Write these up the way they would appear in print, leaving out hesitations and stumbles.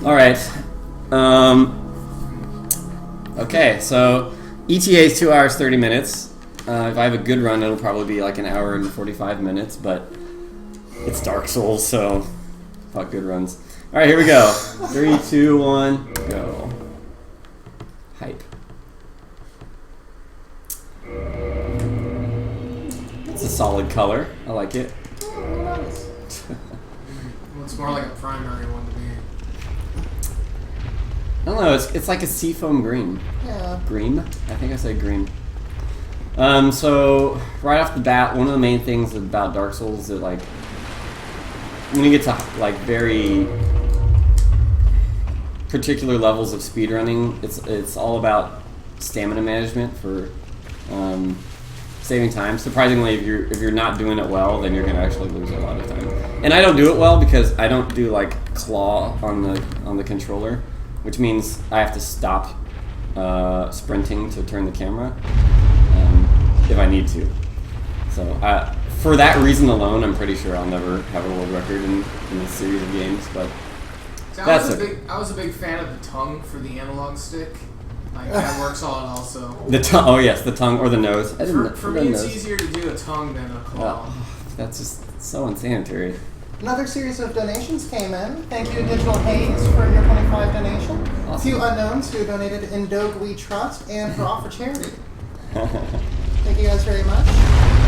Alright. Okay, so ETA is 2 hours, 30 minutes. If I have a good run, it'll probably be like an hour and 45 minutes, but it's Dark Souls, so fuck good runs. Alright, here we go. 3, 2, 1, go. Hype. It's a solid color. I like it. Well, it's more like a primary one to me. I don't know, it's like a seafoam green. Yeah. Green? I think I said green. So, right off the bat, one of the main things about Dark Souls is that, like, when you get to, like, very particular levels of speedrunning, it's all about stamina management for saving time. Surprisingly, if you're not doing it well, then you're going to actually lose a lot of time. And I don't do it well because I don't do, like, claw on the controller, which means I have to stop sprinting to turn the camera if I need to. So for that reason alone, I'm pretty sure I'll never have a world record in this series of games. But so I was a big fan of the tongue for the analog stick. Like that works on it also. The tongue. Oh yes, the tongue or the nose. For me, it's easier to do a tongue than a claw. Oh, that's just so unsanitary. Another series of donations came in. Thank you, Digital Haze, for your 25 donation. Awesome. A few unknowns who donated in Dog We Trust and for Offer Charity. Thank you guys very much.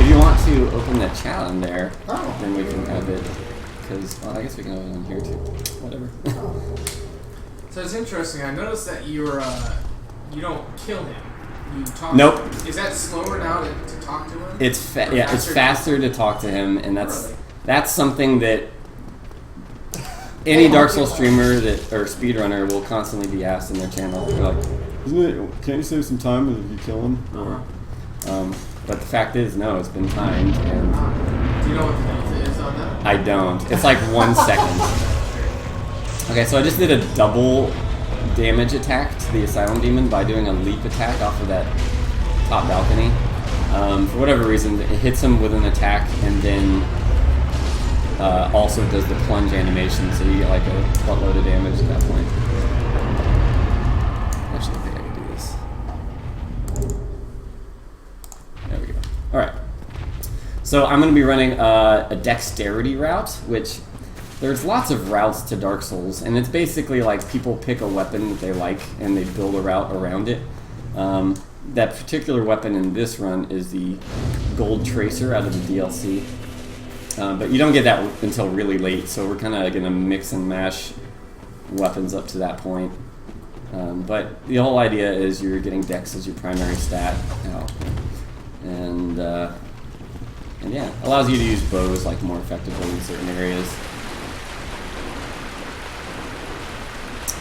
If you want to open the chat on there, then we can have it. Because I guess we can open it on here too. Whatever. So it's interesting. I noticed that you don't kill him. You talk. Nope. Is that slower now to talk to him? It's faster to talk to him, and that's something that any Dark Souls streamer or speedrunner will constantly be asked in their channel. They're like, can't you save some time if you kill him? But the fact is, no, it's been timed. And do you know what the health is on that? I don't. It's like 1 second. Okay, so I just did a double damage attack to the Asylum Demon by doing a leap attack off of that top balcony. For whatever reason, it hits him with an attack and then also does the plunge animation, so you get like a buttload of damage at that point. Actually, I think I can do this. There we go. Alright. So I'm going to be running a dexterity route, which there's lots of routes to Dark Souls, and it's basically like people pick a weapon that they like and they build a route around it. That particular weapon in this run is the Gold Tracer out of the DLC. But you don't get that until really late, so we're kind of going to mix and mash weapons up to that point. But the whole idea is you're getting Dex as your primary stat. And yeah, allows you to use bows like more effectively in certain areas.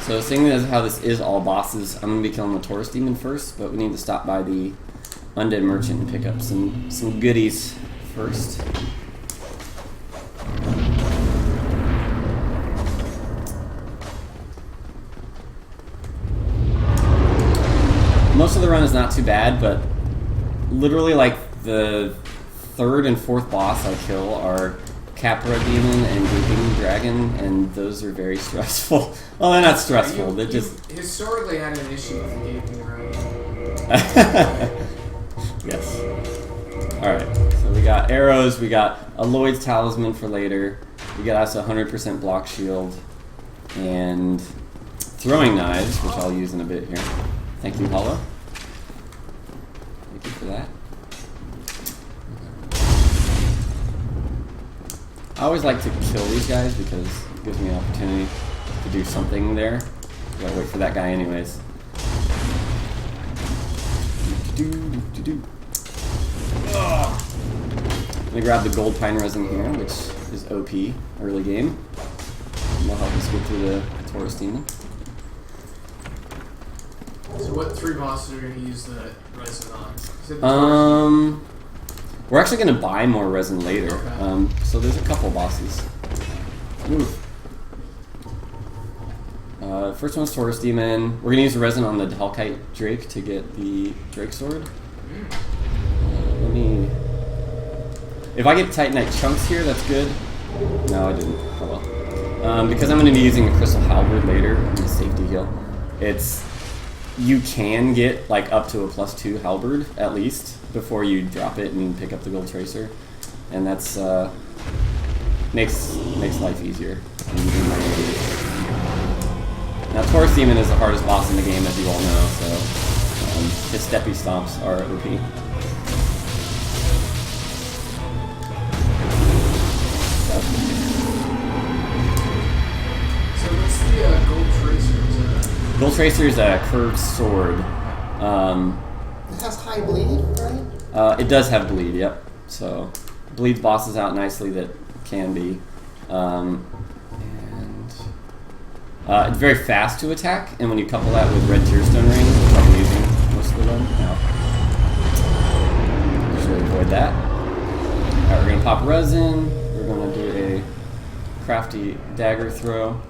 So seeing as how this is all bosses, I'm going to be killing the Taurus Demon first, but we need to stop by the Undead Merchant and pick up some goodies first. Most of the run is not too bad, but literally like the third and fourth boss I kill are Capra Demon and Gaping Dragon, and those are very stressful. Well, they're not stressful, they're just... historically had an issue with the Gaping Dragon. Yes. Alright, so we got arrows, we got a Lloyd's Talisman for later, we got also 100% block shield, and throwing knives, which I'll use in a bit here. Thank you, Hollow. Thank you for that. I always like to kill these guys because it gives me an opportunity to do something there. I gotta wait for that guy anyways. I'm gonna grab the gold pine resin here, which is OP, early game. And will help us get through the Taurus Demon. So what 3 bosses are you going to use the resin on? We're actually going to buy more resin later. Okay. So there's a couple bosses. First one's Taurus Demon. We're going to use the resin on the Hellkite Drake to get the Drake Sword. Let me... If I get Titanite chunks here, that's good. No, I didn't. Oh well. Because I'm going to be using a Crystal Halberd later in the safety heal, you can get like up to a +2 Halberd at least before you drop it and pick up the Gold Tracer, and that's makes life easier. Now Taurus Demon is the hardest boss in the game, as you all know, so his steppy stomps are OP. Gold Tracer? Gold Tracer is a curved sword. It has high bleed, right? It does have bleed, yep. So, bleeds bosses out nicely that can be. It's very fast to attack, and when you couple that with Red Tearstone Ring, which I'll be using most of the run, usually avoid that. Alright, we're going to pop resin. We're going to do a crafty dagger throw.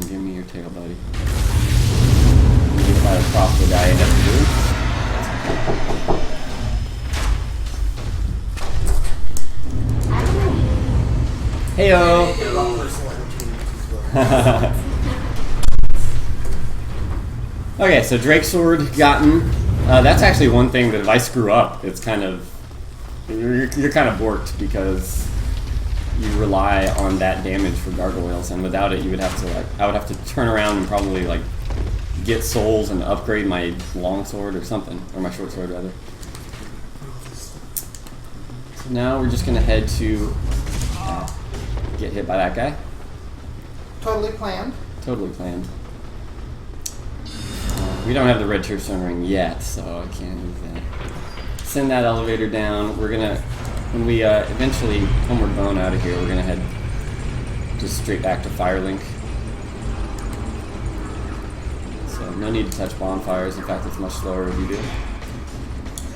Give me your tail, buddy. You try to cross the guy you have to do. Heyo! Okay, so Drake Sword gotten. That's actually one thing that if I screw up, it's kind of you're kind of borked because you rely on that damage for gargoyles, and without it, you would have to I would have to turn around and probably get souls and upgrade my longsword or something, or my short sword rather. So now we're just gonna head to get hit by that guy. Totally planned. Totally planned. We don't have the Red Tearstone Ring yet, so I can't use that. Send that elevator down. We're gonna. When we eventually homeward bone out of here, we're going to head just straight back to Firelink. So no need to touch bonfires. In fact, it's much slower if you do.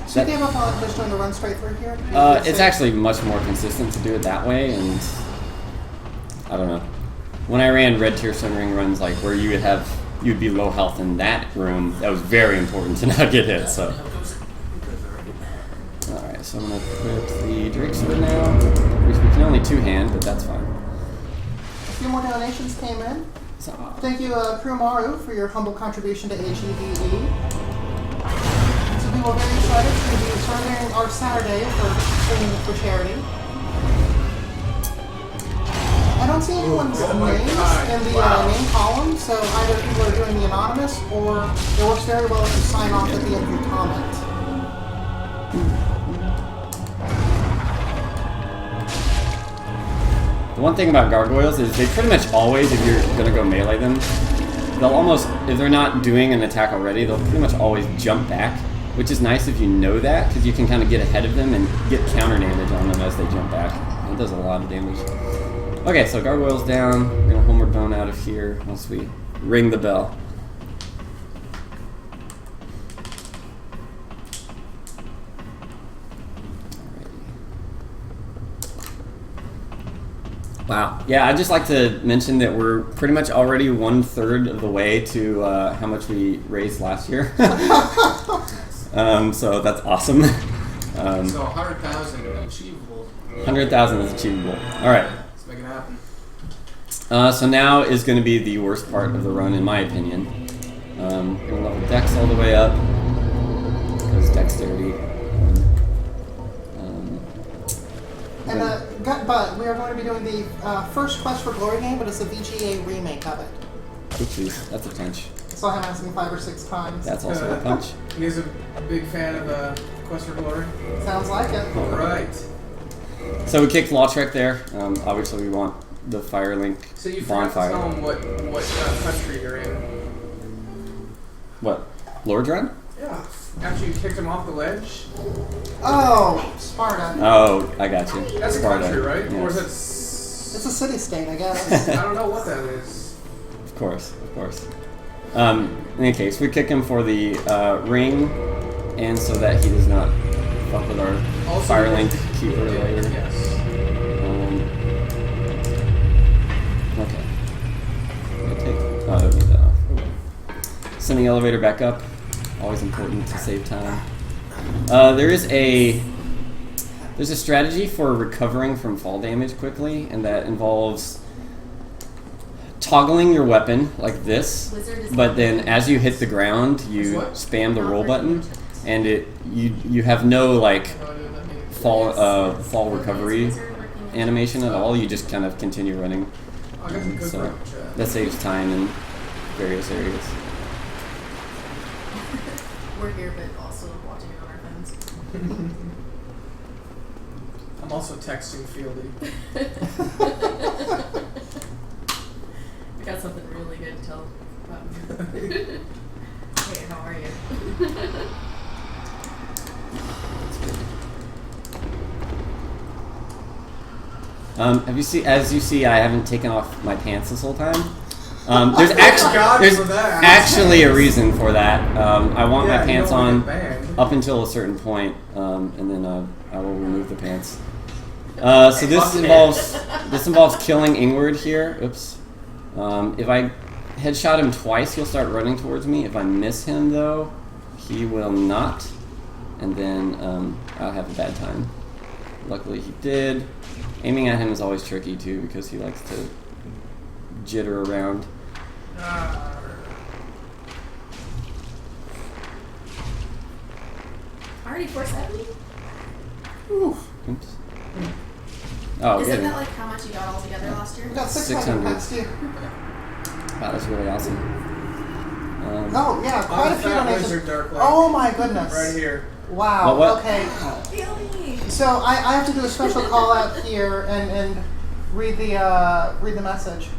So you gave up on just doing the run straight through here? It's actually much more consistent to do it that way, and I don't know. When I ran Red Tearstone Ring runs where you'd be low health in that room, that was very important to not get hit, so. Alright, so I'm going to equip the Drake Sword now. We can only two-hand, but that's fine. A few more donations came in. So, Thank you, Krumaru, for your humble contribution to AGDE. So we were very excited to be starting our Saturday for singing for charity. I don't see anyone's names in the name column, so either people are doing the anonymous, or it works very well if you sign off at the end of your comment. the one thing about gargoyles is they pretty much always, if you're going to go melee them, they'll almost, if they're not doing an attack already, they'll pretty much always jump back, which is nice if you know that, because you can kind of get ahead of them and get counter damage on them as they jump back. It does a lot of damage. Okay, so gargoyles down. We're going to homeward bone out of here once we ring the bell. Wow. Yeah, I'd just like to mention that we're pretty much already 1/3 of the way to how much we raised last year. So that's awesome. So 100,000 achievable. 100,000 is achievable. All right. Let's make it happen. So now is going to be the worst part of the run, in my opinion. Going to level Dex all the way up because dexterity. But we are going to be doing the first Quest for Glory game, but it's a VGA remake of it. Oopsies, that's a punch. So I'm asking 5 or 6 times. That's also a punch. You guys a big fan of Quest for Glory? Sounds like it. All right. So we kicked Lautrec there. Obviously, we want the Firelink So you forgot to bonfire. tell them what country you're in. What? Lordran? Yeah. After you kicked him off the ledge? Oh, Sparta. Oh, I got you. That's Sparta. a country, right? Yes. Or is it... It's a city-state, I guess. I don't know what that is. Of course, of course. In any case, we kick him for the ring, and so that he does not fuck with our Also, Firelink keeper yeah, later. Yes. Okay. I don't need that off. Sending elevator back up. Always important to save time. There is a There's a strategy for recovering from fall damage quickly, and that involves toggling your weapon like this, but then as you hit the ground, you spam the roll button, and you have no like fall recovery animation at all. You just kind of continue running. So that saves time in various areas. We're here, but also watching it on our phones. I'm also texting Fieldy. I got something really good to tell about you. Hey, how are you? As you see, I haven't taken off my pants this whole time. There's actually a reason for that. I want my pants on up until a certain point, and then I will remove the pants. So this involves killing Ingward here. Oops. If I headshot him twice, he'll start running towards me. If I miss him, though, he will not, and then I'll have a bad time. Luckily, he did. Aiming at him is always tricky too because he likes to jitter around. Already 470? Oof. Oops. Oh, Isn't that like how much you got all together last year? We got 600 past you. Wow, that's really awesome. Oh, yeah, quite a few donations. Dark Lake. Oh my goodness. Right here. Wow, what? Okay. Feel me. So I have to do a special call out here and read the message.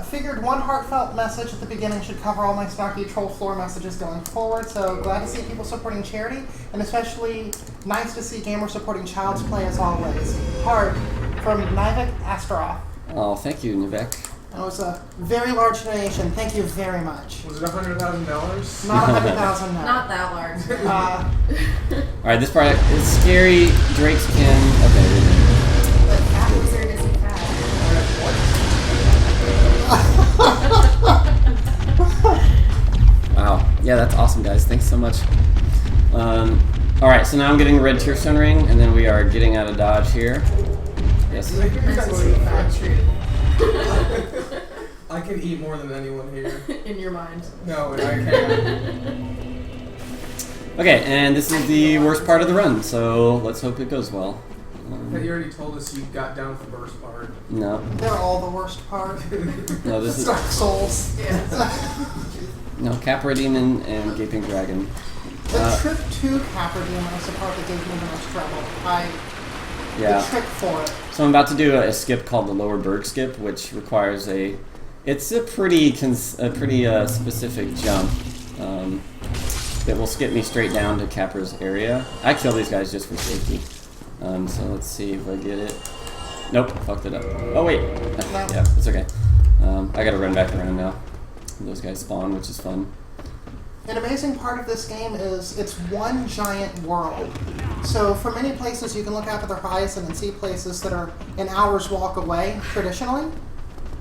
Figured one heartfelt message at the beginning should cover all my snarky troll floor messages going forward. So glad to see people supporting charity, and especially nice to see gamers supporting Child's Play as always. Heart from Nivek Astaroth. Oh, thank you, Nivek. That was a very large donation. Thank you very much. Was it $100,000? Not 100,000. No. Not that large. All right, this part is scary. Drake's kin. Okay. But Cat Wizard isn't fat. Wow. Yeah, that's awesome, guys. Thanks so much. All right, so now I'm getting red Tearstone ring, and then we are getting out of dodge here. Yes. I can eat more than anyone here. In your mind. No, I can't. Okay, and this is the worst part of the run, so let's hope it goes well. But you already told us you got down with the worst part. No. They're all the worst part. No, this is Dark Souls. Yeah. no Capra Demon and Gaping Dragon. The trip to Capra Demon was the part that gave me the most trouble. Yeah. The trick for it. So I'm about to do a skip called the Lower Burg skip, which requires it's a pretty specific jump that will skip me straight down to Capra's area. I kill these guys just for safety. So let's see if I get it. Nope, fucked it up. Oh wait, yeah, it's okay. I gotta run back around now. Those guys spawn, which is fun. An amazing part of this game is it's one giant world. So for many places you can look out to the horizon and see places that are an hour's walk away, traditionally,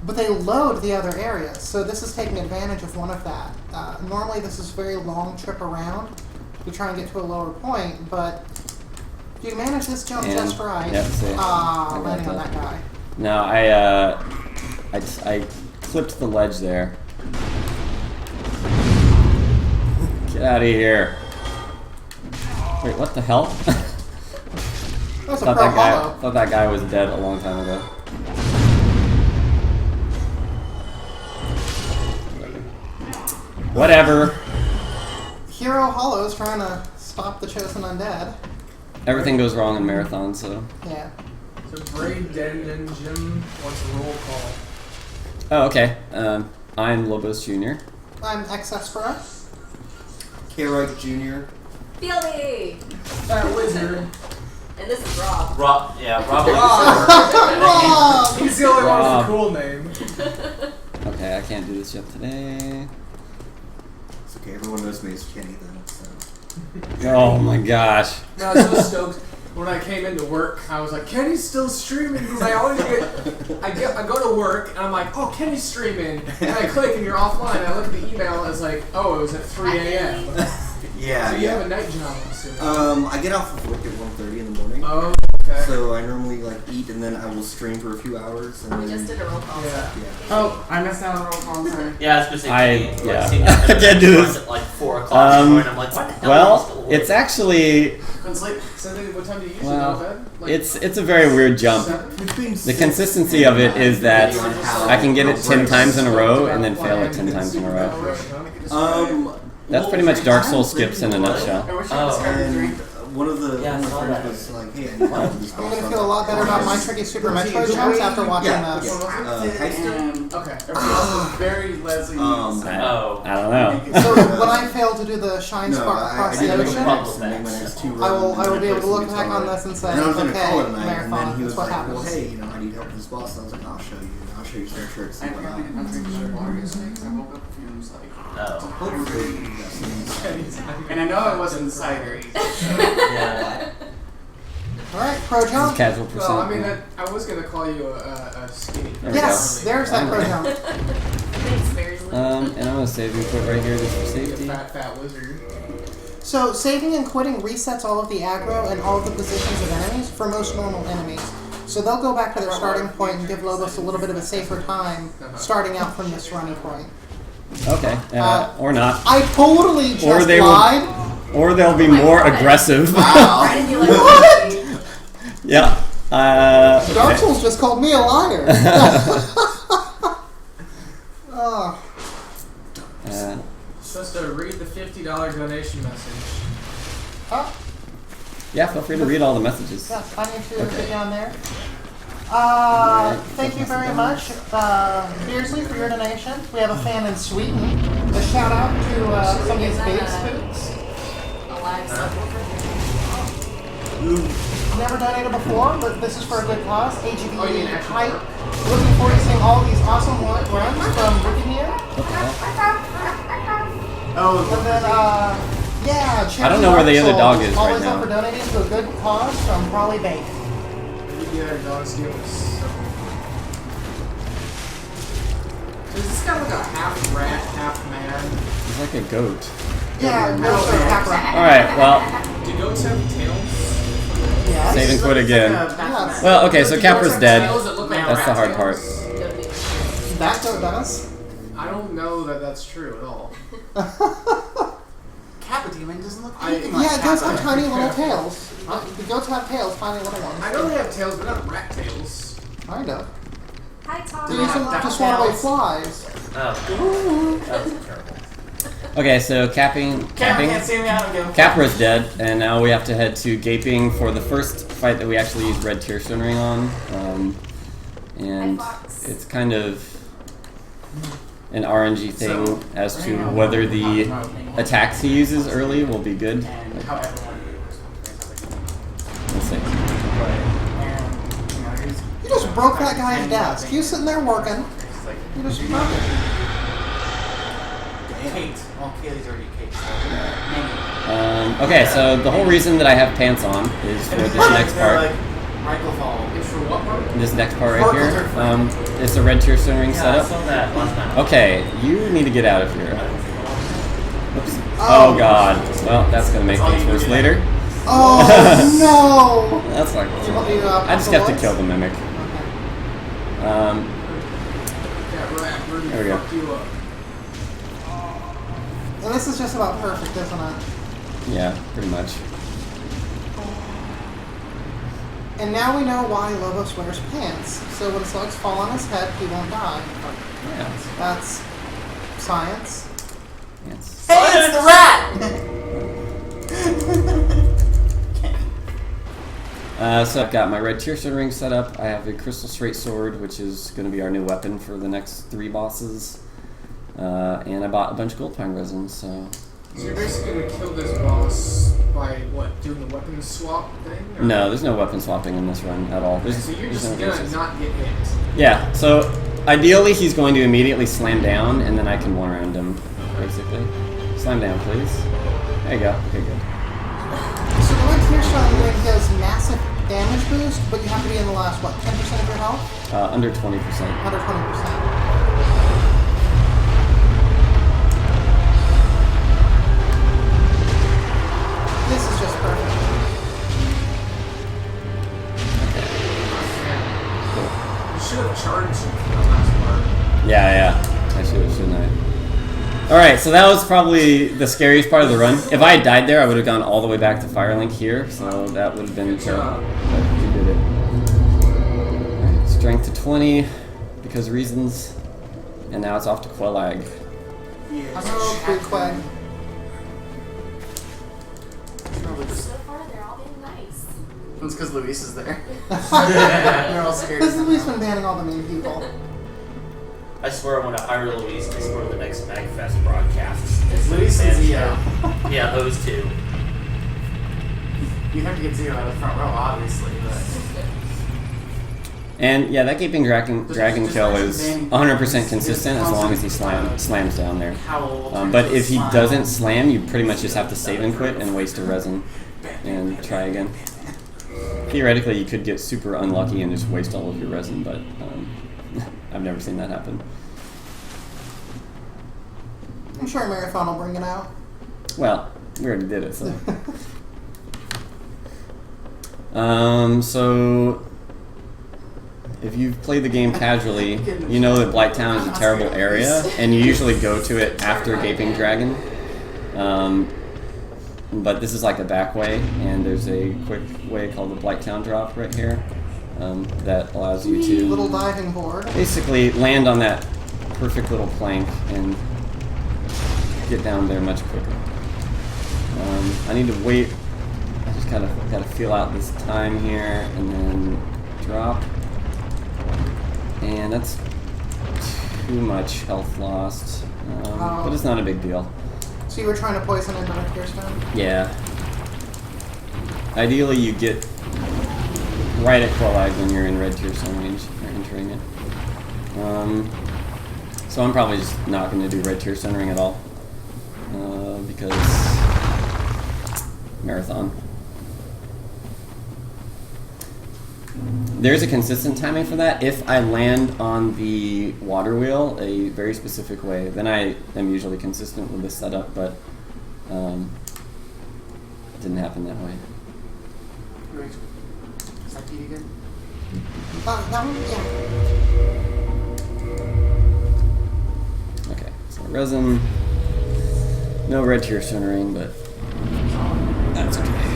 but they load the other areas. So this is taking advantage of one of that. Normally this is a very long trip around to try and get to a lower point, but if you manage this jump just right, landing on that guy. No, I clipped the ledge there. Get out of here. Wait, what the hell? That's a pro hollow. Thought that guy was dead a long time ago. Whatever. Hero Hollow's trying to stop the Chosen Undead. Everything goes wrong in Marathon, so... Yeah. So Braid, Den, and Jim wants a roll call. Oh, okay. I'm Lobos Jr. I'm Xespera. K-Roy Jr. Fieldy! That wizard. And this is Rob. Rob. Rob! He's the only one with a cool name. Okay, I can't do this yet today. It's okay, everyone knows me as Kenny then, so. Oh my gosh. No, I was so stoked. When I came into work, I was like, Kenny's still streaming, because I always I go to work, and I'm like, oh, Kenny's streaming, and I click, and you're offline, and I look at the email, and it's like, oh, it was at 3 a.m. Yeah. So you have a night job, I'm assuming. I get off of work at 1:30 in the morning. Oh, okay. So I normally like eat and then I will stream for a few hours. And We then, just did a roll call. Yeah. Oh, I missed out on the roll call. Sorry. Yeah, I was gonna say. yeah. I can't do this. At like 4 o'clock in the morning. I'm like, what the hell? are you still Well, awake? it's actually Couldn't sleep. So then what time do you usually Well, go to bed? Like it's a very weird jump. 7? The consistency of it is that I can get it 10 times in a row and then fail it 10 times in a row. That's pretty much Dark Souls skips in a nutshell. I wish I had And drink. one of the Yeah, I saw that. friends was like, hey, I need to do this. I'm gonna feel a lot better about my tricky Super Metroid jumps after watching Yeah, this. yeah. Okay. Everything else is very Leslie. I don't know. So when I fail to do the shine No, spark I across did the it ocean, once, and then when I was too I will rough, be able to look and back on this and say, and I was gonna okay, call it a night, and then marathon, he that's was what like, well, happens. hey, I need help with this boss. And I was like, I'll show you. And I'll show you some tricks I and forgot whatnot. I'm drinking water yesterday because I woke up and was like, Oh. Hopefully, you got some and I know it wasn't cider. Yeah. Alright, pro This is jump. casual Well, I mean, percent. I was gonna call you a skinny. There we Yes, go. there's that pro jump. Thanks, Bearsley. And I'm gonna save and quit right here just for safety. Fat wizard. So saving and quitting resets all of the aggro and all of the positions of enemies for most normal enemies. So they'll go back to their starting point and give Lobos a little bit of a safer time starting out from this running point. Okay, or not. I totally just Or they will- lied. Or they'll be Oh my more God. aggressive. Why didn't you let What? me? Yeah. Dark Souls just called me a liar. Oh. Supposed to read the $50 donation message. Huh? Yeah, feel free to read all the messages. Yeah, I need to Okay. get down there. Thank you very much, Beersley, for your donation. We have a fan in Sweden. A shout out to some of these base foods. A live subwoofer. Never donated before, but this is for a good cause. AGDE Oh, you mean actual hype. work? Looking forward to seeing all these awesome runs from Ricky here. What the hell? And then, yeah, I don't know where the other dog is right always now. up for donating to a good cause from Brawley Bake. You get our dog's skills. Is this guy like a half rat, half man? He's like a goat. Yeah, no, sir, Capra. Alright, well, Do goats have tails? Yes. save and quit again. Yes. Well, okay, so Do Capra's goats have dead. tails that look like That's the rat hard part. tails? Don't need to. That goat does. I don't know that that's true at all. Kappa Demon doesn't look I- anything like Yeah, goats have Kappa. tiny little tails. The goats have tails, tiny little ones. I know they have tails, but not rat tails. Kind of. Hi, Tom. They use them to swat away flies. Oh. That was terrible. Okay, so Kappa can't see me out of go. Capra's dead, and now we have to head to Gaping for the first fight that we actually used Red Tearstone Ring on. And it's kind of an RNG thing as to whether the attacks he uses early will be good. And how everyone Let's see. You just broke that guy's desk. He was sitting there working. You just broke it. Kate. Well, Kaylee's already Kate. Okay, so the whole reason that I have pants on is for this next part. It's for what part? This next part right here. It's a Red Tearstone Ring Yeah, I setup. saw that last night. Okay, you need to get out of here. Oops. Oh god. Well, that's gonna make things worse later. Oh no! That's like. You, I just have to kill the mimic. That rat really There we go. fucked you up. And this is just about perfect, isn't it? Yeah, pretty much. And now we know why Lobos wears pants. So when slugs fall on his head, he won't die. Yeah. That's science. Pants. Hey, it's the rat! So I've got my Red Tearstone Ring set up. I have a Crystal Straight Sword, which is going to be our new weapon for the next 3 bosses. And I bought a bunch of gold pine resin, so... So you're basically gonna kill this boss by what? Doing the weapon swap thing? Or? No, there's no weapon swapping in this run at all. So you're there's just no gonna reasons. not get hit. Yeah, so ideally he's going to immediately slam down, and then I can one around him, basically. Slam down, please. There you go. Okay, good. So the Red Tearstone Ring does massive damage boost, but you have to be in the last, what, 10% of your health? Under 20%. Under 20%. This is just perfect. should have charged the last part. Yeah. I should, shouldn't I? Alright, so that was probably the scariest part of the run. If I had died there, I would have gone all the way back to Firelink here, so that would have been terrible. But you did it. Alright, strength to 20, because reasons. And now it's off to Quelaag. Hello, Quelaag. So far, they're all being nice. It's because Luis is there. They're all scared. Because Luis been banning all the mean people. I swear I want to hire Luis to for the next MagFest broadcasts. Luis and Zio. Yeah, those two. You have to get Zio out of the front row, obviously, but... And yeah, that Gaping Dragon kill is 100% consistent as long as he slams down there. But if he doesn't slam, you pretty much just have to save and quit and waste a resin and try again. Theoretically, you could get super unlucky and just waste all of your resin, but I've never seen that happen. I'm sure Marathon will bring it out. Well, we already did it, so. So if you've played the game casually, you know that Blighttown is a terrible area, and you usually go to it after Gaping Dragon. But this is like a back way, and there's a quick way called the Blighttown drop right here that allows you to little diving board. Basically land on that perfect little plank and get down there much quicker. I need to wait. I just gotta feel out this time here, and then drop. And that's too much health lost, but it's not a big deal. So you were trying to poison into Red Tear Stone? Yeah. Ideally, you get right at Quelaag when you're in Red Tear Stone range, or entering it. So I'm probably just not going to do Red Tear Stone ring at all, because Marathon. There's a consistent timing for that. If I land on the water wheel a very specific way, then I am usually consistent with the setup, but it didn't happen that way. Is that PD good? That one? Yeah. Okay, so resin. No Red Tear Stone ring, but that's okay.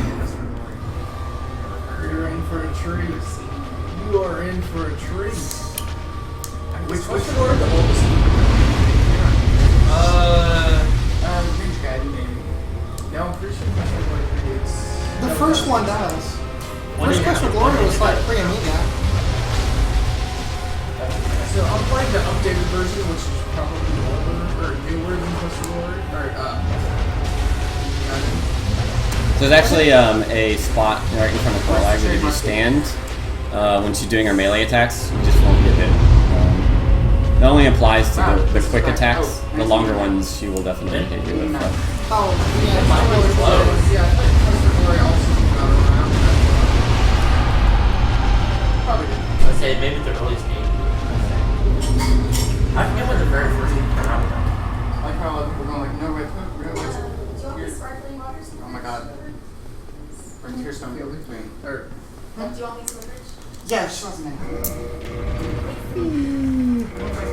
You're in for a treat. You are in for a treat. Which one? The oldest? Ninja Guy, maybe. No, I'm pretty sure it's... The first one does. First Special Glory was like pre-Amiga. So I'm playing the updated version, which is probably older, or newer than Special Glory, So there's actually a spot right in front of Quelaag that if you stand, when she's doing her melee attacks, you just won't get hit. It only applies to the quick attacks. The longer ones, she will definitely hit you with. Yeah, Yeah, I think Special Glory also came out around that. Probably did. Let's say maybe the earliest game. I forget when the very first game came out. Like how we're going like, no, wait, Do you want me sparkling water? oh my god. Bring Tearstone Field between. Or, Do you want me some rich? yeah, she wasn't in.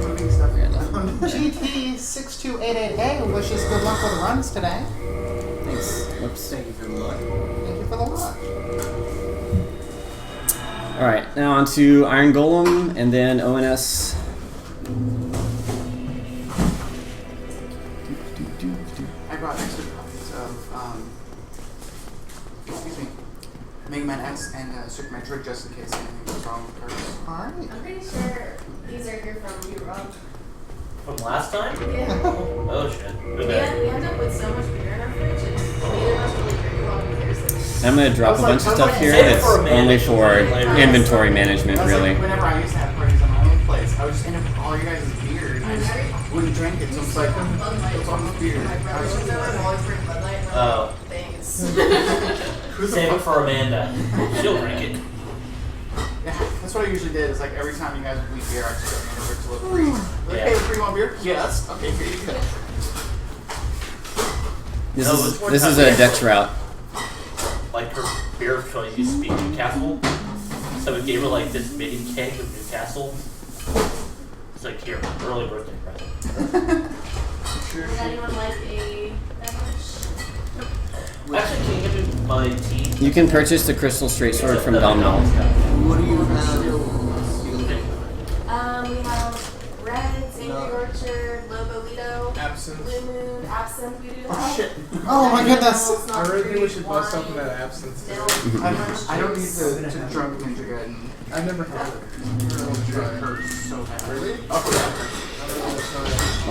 Moving stuff here. GT6288A wishes good luck with the runs today. Thanks. Whoops. Thank you for the luck. Thank you for the luck. Alright, now on to Iron Golem, and then ONS. I brought extra copies of, excuse me, Mega Man X and Super Metroid just in case anything goes wrong with cards. Alright. I'm pretty sure these are here from you, Rob. From last time? Yeah. Oh shit. We Okay. end up with so much beer in our fridge, and neither of us really drink a lot of beer. So I'm going to drop a bunch of stuff here save it that's for a minute. only for inventory management, That's really. like whenever I used to have parties at my own place, I would just end up with all you guys' beer and I just wouldn't drink it. So it's like, it's all this beer. my brother was over and always bring Bud Light. Oh. Thanks. Save it for Amanda. She'll drink it. Yeah, that's what I usually did. Is like every time you guys would leave beer, I just go in and to look free. Like, hey, free one beer? Yes. Okay, here you go. This is a Dex route. Like her beer of choice used to be Newcastle. So we gave her like this mini keg of Newcastle. It's like here, early birthday present. Would anyone like a beverage? Actually, can you give me my tea? You can purchase the crystal straight sword from Domhnall. What do you have? We have Red, Angry Orchard, Lobo Lido, Absinthe. Blue Moon, Absinthe. We do have. Oh my goodness. I really think we should bust open that absinthe. I don't need to drunk Ninja Gaiden. I never had it. It hurts so bad. Really? Okay.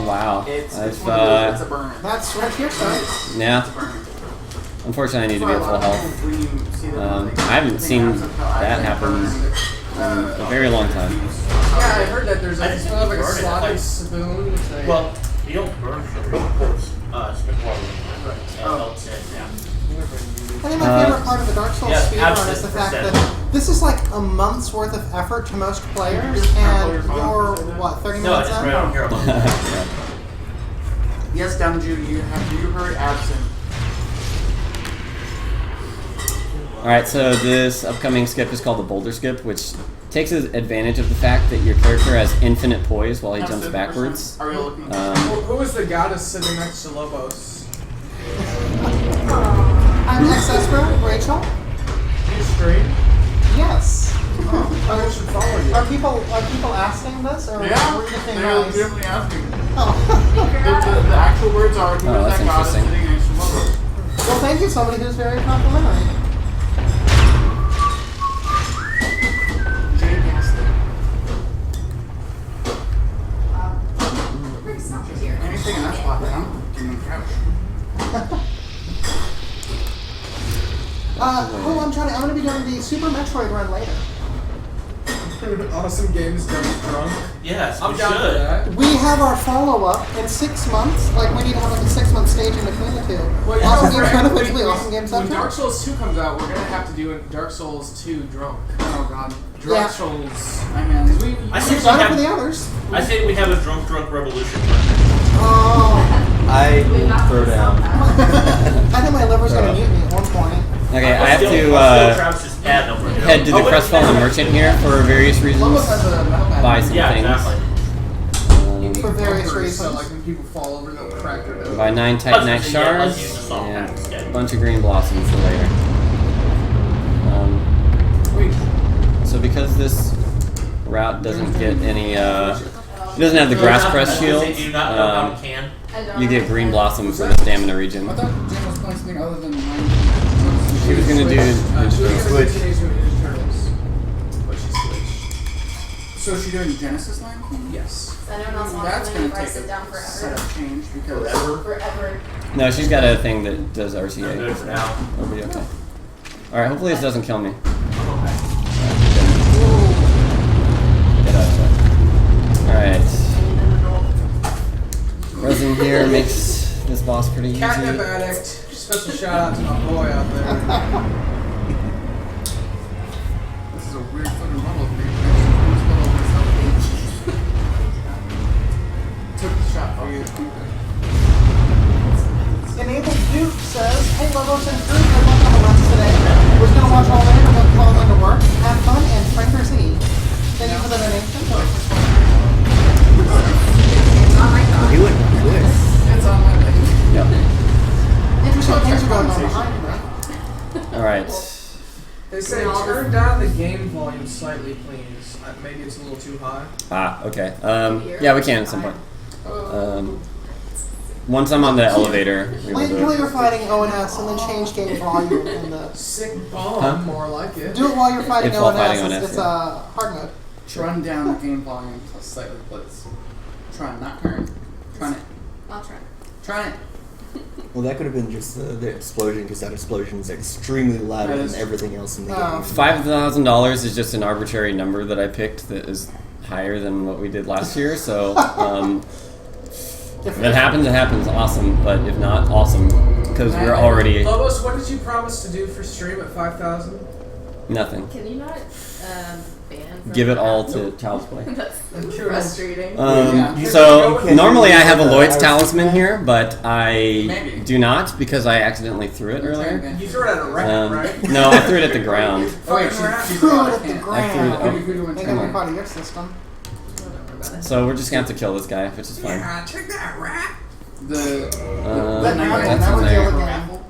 Wow. It's I've, one of those, it's a burner. That's right here, sir. yeah. It's a burner. Unfortunately, I need to be at full health. I haven't seen that happen in a very long time. Yeah, I heard that there's like, I just still have like a burn it, slotted like- spoon. With a, Well, you don't burn sugar, you pour spring water in it. And melts it, yeah. I think my favorite part of the Dark Souls yeah, speedrun is the fact that this is like a month's worth of effort to most players, and you're, what, 30 No, I minutes just in? ran out here about that. Yes, Damju, you heard absent. Alright, so this upcoming skip is called the Boulder Skip, which takes advantage of the fact that your character has infinite poise while he jumps backwards. Are we looking? who is the goddess sitting next to Lobos? I'm Accessbro, Rachel. You stream? Yes. I should follow you. Are people asking this, or Yeah, were you just being they're nice? definitely asking. Oh. The actual words are, who Oh, is that's that goddess interesting. sitting next to Lobos? Well, thank you, somebody who's very complimentary. Jay Gaston. Anything in that spot, man. Give me a couch. I'm gonna be doing the Super Metroid run later. Awesome games done drunk. Yes, I'm we down for should. that. We have our follow-up in 6 months. Like, we need to have like a 6-month stage in between the two. Well, you Awesome know, Games for- Run eventually, Awesome Games when Central. Dark Souls 2 comes out, we're gonna have to do Dark Souls 2 drunk. Oh god. Dark Yeah. Souls. I mean, Because we I We've think we done it for the have. others. I think we have a drunk revolution. Oh. I throw down. I think my liver's gonna mute me at one point. Okay, I have to Travis just add over here. head to the Crestfallen Merchant here for various reasons. Lobos has a metal pad. Buy some Yeah, things. exactly. For various So reasons. like when people fall over, they'll crack their nose. Buy 9 Titanite shards and a bunch of green blossoms for later. Wait, So because this route doesn't get any, it doesn't have the grass crest shield, Do you not know how to can? you get green blossom for the stamina regen. I thought Jim was playing something other than mine. She was gonna do she was gonna Switch. do Teenage Mutant Ninja Turtles, but she switched. So is she doing Genesis Lion King? Yes. Does anyone else want That's to gonna leave or I take sit down a forever? setup change because Forever. No, she's got a thing that does I'm good RCA. for now. It'll be okay. Alright, hopefully this doesn't kill me. I'm okay. Get out of there. Alright. Resin here makes this boss pretty easy. Catnip addict. Special shout out to my boy out there. this is a weird fucking level thing. Took the shot for you. Enabled Duke says, hey Lobos and crew, good luck on the runs today. Was gonna watch all later, but calling into work. Have fun and Franker's Eve. Thank you for the donation. You wouldn't do it. It's on my list. Yep. Interesting things are going on behind me. Alright. They say turn down the game volume slightly, please. Maybe it's a little too high. Ah, okay. Yeah, we can at some point. Once I'm on the elevator, we will Wait do until it. you're fighting ONS and then change game volume in the... Sick bomb, Huh? more like it. Do it while you're fighting It's while ONS. fighting It's, ONS, it's yeah. hard mode. Run down the game volume plus slightly blitz. Try not turn. Try it. I'll try. Try it. Well, that could have been just the explosion, because that explosion is extremely louder That is than everything else in the Oh. game. $5,000 is just an arbitrary number that I picked that is higher than what we did last year. So if it happens, it happens. Awesome. But if not, awesome, because we're already. Lobos, what did you promise to do for stream at 5,000? Nothing. Can you not ban? From Give it all that? to Child's Play. That's frustrating. Yeah. So You normally I have a can't Lloyd's use talisman here, but I Maybe. do not because I accidentally threw it earlier. You threw it at a rat, right? No, I threw it at the ground. Oh wait, Fucking she's Threw oh, it I at the can't. I threw it. ground. Oh, Who do you want Make to it Come on. part of your system. Don't worry about it. So we're just gonna have to kill this guy, which is fine. Yeah, check that rat. The Let nightmare me- that's that in would there. deal again.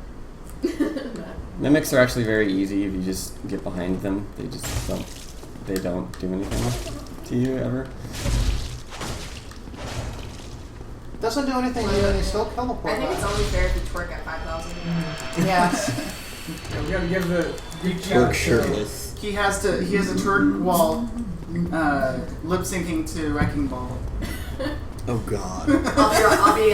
Mimics are actually very easy if you just get behind them. They just don't. They don't do anything to you ever. Doesn't do anything to you, and you still kill the poor I think guy. it's only fair if you twerk at 5,000. Yes. Yeah, we gotta give the Twerk shirtless. He has to twerk while lip syncing to Wrecking Ball. Oh god. I'll be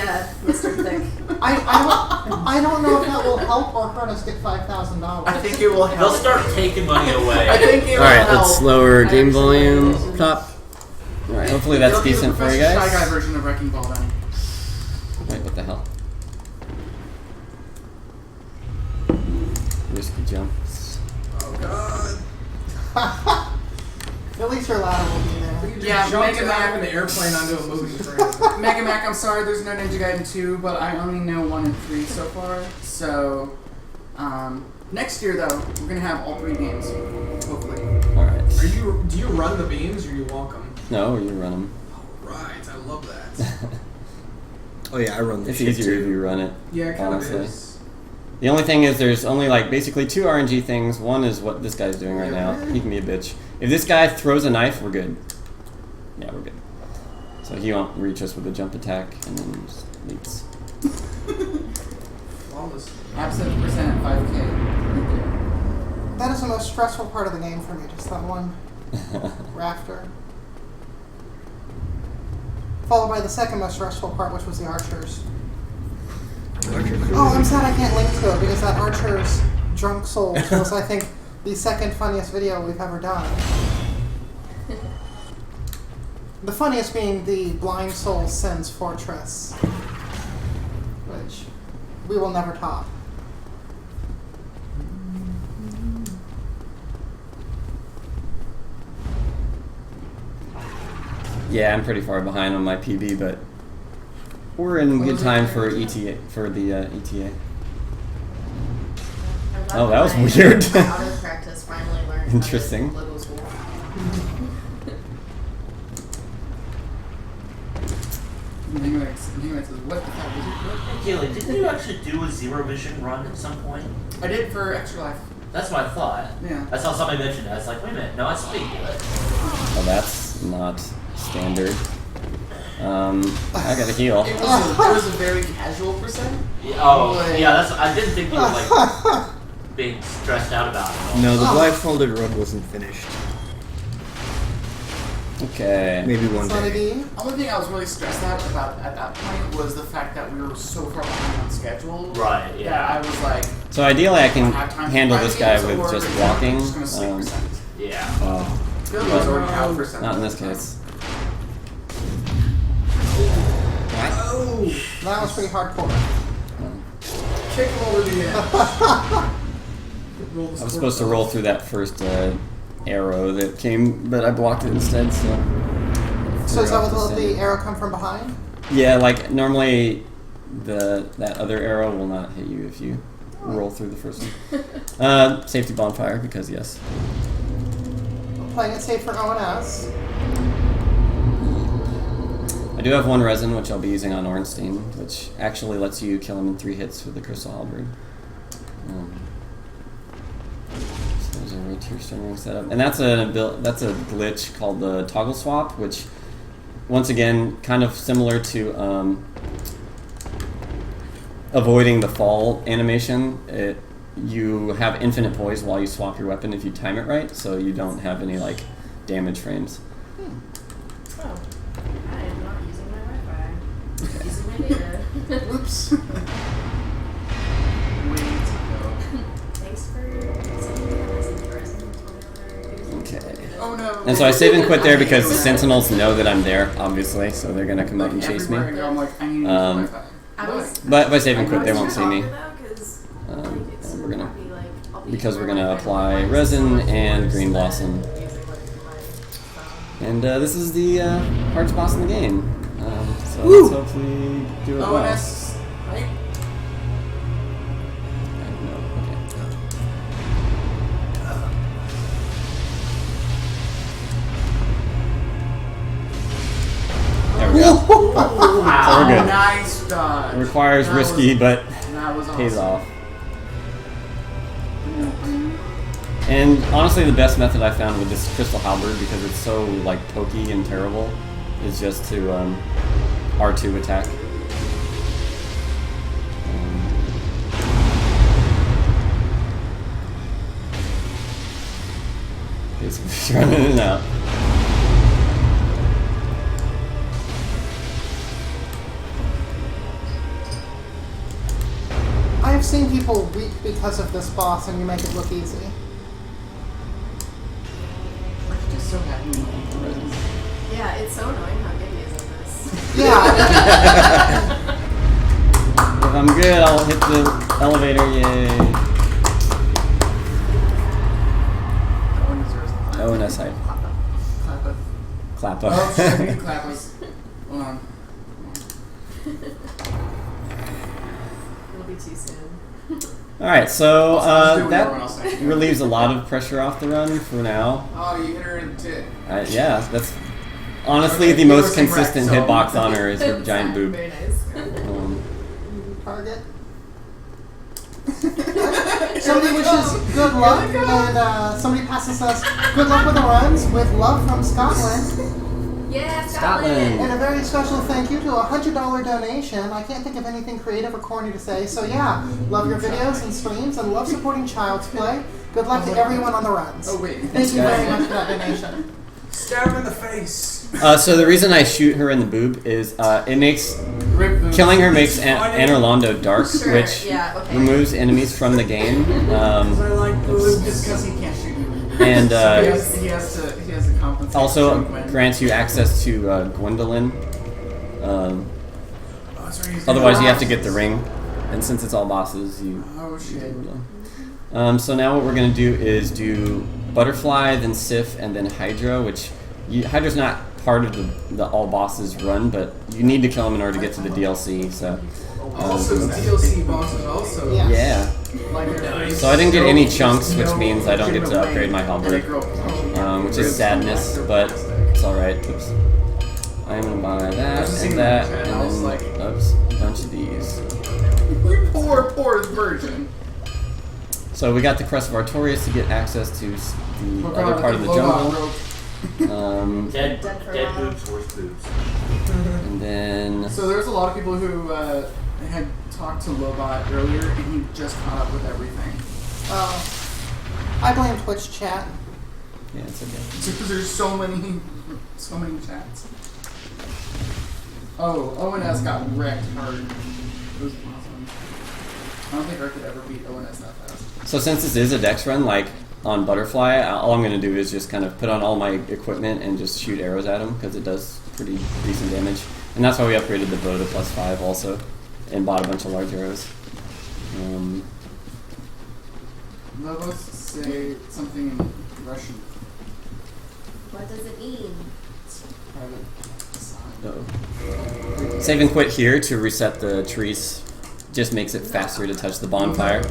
Mr. Thick. I don't know if that will help or hurt us get $5,000. I think it will They'll help. start taking money I away. think it will All right, help. let's lower game I volume. actually- Top. All right, hopefully that's They'll do decent the for you Professor Shy Guy guys. version of Wrecking Ball then. Wait, what the hell? Risky jumps. Oh god. At least your ladder will be there. We just Yeah, jumped Mega out Man. of an airplane onto a moving train. Mega Mac, I'm sorry there's no Ninja Gaiden 2, but I only know 1 and 3 so far. So, next year though, we're gonna have all 3 games, hopefully. All right. Do you run the beams or you walk them? No, you run them. Right, I love that. Oh yeah, I run the It's shit easier if too. you run it. Yeah, it kind Honestly. of is. The only thing is there's only like basically 2 RNG things. One is what this guy's doing right now. He can be a bitch. If this guy throws a knife, we're good. Yeah, we're good. So he won't reach us with a jump attack and then just leaps. Flawless. Absent percent at 5K. That is the most stressful part of the game for me, just that one rafter. Followed by the second most stressful part, which was the archers. Oh, I'm sad I can't link to it because that archers drunk souls was, I think, the second funniest video we've ever done. The funniest being the Blind Soul Sins Fortress, which we will never top. Yeah, I'm pretty far behind on my PB, but we're in good time for ETA for the ETA. I'm glad Oh, that was my- weird. My auto practice finally learned. Interesting. How to Logo's wolf. Anyway, says, what the hell did you Kaylee, didn't you actually do a zero vision run at some point? I did for Extra Life. That's what I thought. Yeah. I saw somebody mention it. I was like, wait a minute, no, I speak to it. Oh, that's not standard. I got a heal. It was a very casual percent. Yeah, oh, Like- yeah, that's. I didn't think you were like being stressed out about it. No, the blindfolded run wasn't finished. Okay. Maybe one It's not a day. D. The only thing I was really stressed out about at that point was the fact that we were so far behind on schedule. Right, That yeah. I was like, So ideally, I can I have time to handle buy this guy games, with or just I'm walking. just gonna sleep percent. Yeah. Oh, Billy was already out for not in this case. Oh! That was pretty hardcore. Kick him over the edge. Roll the I was supposed to roll through that first arrow that came, but I blocked it instead. So. So is that what Off the center. arrow come from behind? Yeah, like normally, that other arrow will not hit you if you roll through the first one. Safety bonfire because yes. Playing it safe for ONS. I do have 1 resin, which I'll be using on Ornstein, which actually lets you kill him in 3 hits with the Crystal Halberd. So there's a rotier string setup, and that's a glitch called the toggle swap, which once again kind of similar to avoiding the fall animation. You have infinite poise while you swap your weapon if you time it right, so you don't have any like damage frames. Oh, I am not using my Wi-Fi. Using my data. Oops. Thanks for sending me a message, Resin. Okay. Oh no. And so I save and quit there because the sentinels know that I'm there, obviously, so they're gonna come up and chase me. Everywhere I go, I'm like, I need to use I Wi-Fi. was. But if I save and quit, they I was won't see me. though, 'cause, like, it's And super we're gonna happy, like, I'll be because we're gonna apply resin and green blossom. And this is the hardest boss in the game. So let's hopefully do it well. ONS, right? No, okay. There we go. So we're good. Nice dodge. It requires That risky, but That was pays awesome. off. And honestly, the best method I found with this crystal halberd, because it's so like pokey and terrible, is just to R2 attack. It's running in and out. I've seen people weep because of this boss, and you make it look easy. I'm just so happy with the resin. Yeah, it's so annoying how good he is at this. Yeah. If I'm good, I'll hit the elevator. Yay! That one deserves the clap. ONS hype. Clap it. Clap Oh, up. shit, I need to clap us. Hold on. It'll be too soon. Alright, so I'll do whatever else I that do. relieves a lot of pressure off the run for now. Oh, you hit her in the tit. Yeah, that's honestly Okay, the you most were saying consistent wreck, so- hitbox on her is her giant boob. Very nice. Target. Somebody wishes good luck, and somebody passes us good luck with the runs with love from Scotland. Yeah, Scotland. And a very special thank you to a $100 donation. I can't think of anything creative or corny to say, so yeah, love your videos and streams and love supporting Child's Play. Good luck to everyone on the runs. Oh, wait. Thank you very much for that donation. Stab him in the face. So the reason I shoot her in the boob is it makes Rip boots. killing her makes Anor Londo dark, Sure, which yeah, okay. removes enemies from the game. I like boobs. Just because he can't shoot you. And he has to compensate. also for when- grants you access to Gwendolyn. Oh, that's right, he's Otherwise, gonna you have to rise. get the ring, and since it's all bosses, you. Oh, shit. So now what we're gonna do is do Butterfly, then Sif, and then Hydra, which Hydra's not part of the all bosses run, but you need to kill him in order to get to the DLC. So Also, DLC bosses also. Yeah. yeah. Like, So I didn't get any chunks, which means I don't get to upgrade my halberd, which is sadness, but it's alright. Oops. I'm gonna buy that and that, and then, oops, a bunch of these. Poor version. So we got the Crest of Artorias to get access to the Oh, other God, part of the Lobot jungle. broke. Dead Dead for a while. boobs, worse boobs. And then So there's a lot of people who had talked to Lobot earlier, and he just caught up with everything. I blame Twitch chat. yeah, it's okay. It's because there's so many chats. Oh, ONS got wrecked hard. It was awesome. I don't think I could ever beat ONS that fast. So since this is a dex run, like on Butterfly, all I'm gonna do is just kind of put on all my equipment and just shoot arrows at him because it does pretty decent damage. And that's why we upgraded the bow to +5 also, and bought a bunch of large arrows. Lobos say something in Russian. What does it mean? Private sign. Uh-oh. Save and quit here to reset the trees. Just makes it faster to touch the bonfire.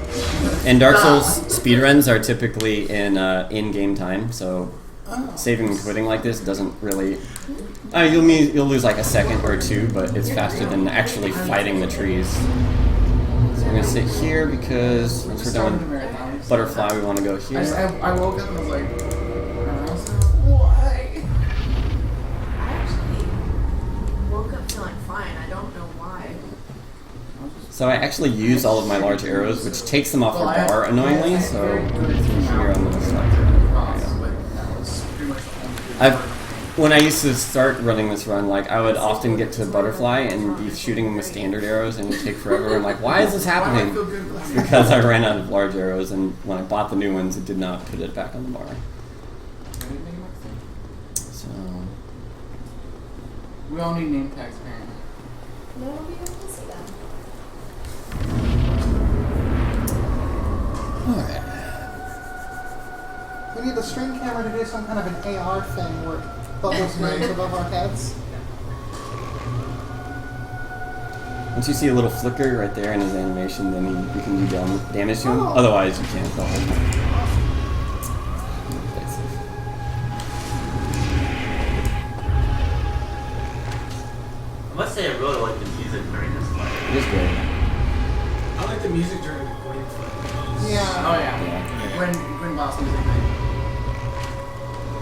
And Dark Souls speedruns are typically in game time, so saving and quitting like this doesn't really. You'll lose like a second or two, but it's faster than actually fighting the trees. So we're gonna sit here because once we're done with Butterfly, we want to go here. I woke up and was like, why? I actually woke up feeling fine. I don't know why. So I actually use all of my large arrows, which takes them off our bar annoyingly. So through here, I'm gonna select it. When I used to start running this run, like I would often get to Butterfly and be shooting them with standard arrows, and it would take forever. I'm like, why is this happening? It's because I ran out of large arrows, and when I bought the new ones, it did not put it back on the bar. So We all need name tags, apparently. No one will be able to see that. alright. We need the stream camera to do some kind of an AR thing where bubbles moves above our heads. Once you see a little flicker right there in his animation, then you can do damage to him. Otherwise, you can't the whole time. I must say I really like the music during this fight. It is great. I like the music during the Gwyn fight. Yeah. Oh yeah. When boss music night.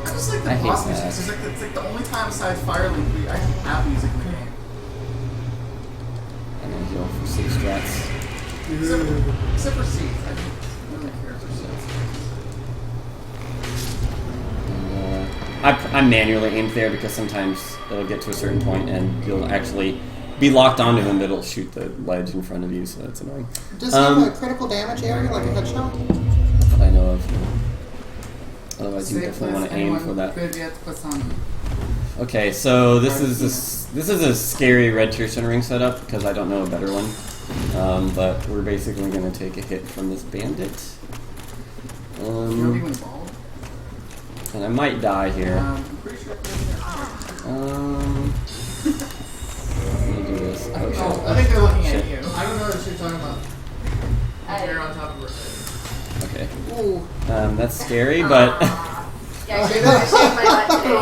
I just like the I hate boss music. that. It's like the only time besides Firelink we actually have music in the game. And then heal for 6 strats. Except for Seath. I don't really care for Seath. I manually aim there because sometimes it'll get to a certain point and you'll actually be locked onto him, but it'll shoot the ledge in front of you, so that's annoying. Does he have a critical damage area, like a headshot? That I know of. Otherwise, you Safe definitely want list, to aim anyone for that. Good yet to put on. Okay, so this is a scary red tier centering setup because I don't know a better one. But we're basically going to take a hit from this bandit. Really involved. And I might die here. I'm pretty sure. Let me do this. Oh, shit. I think they're looking Shit. at you. I don't know what you're talking about. You're on top of her. Okay. Ooh. That's scary, but Yeah, I shaved my butt today.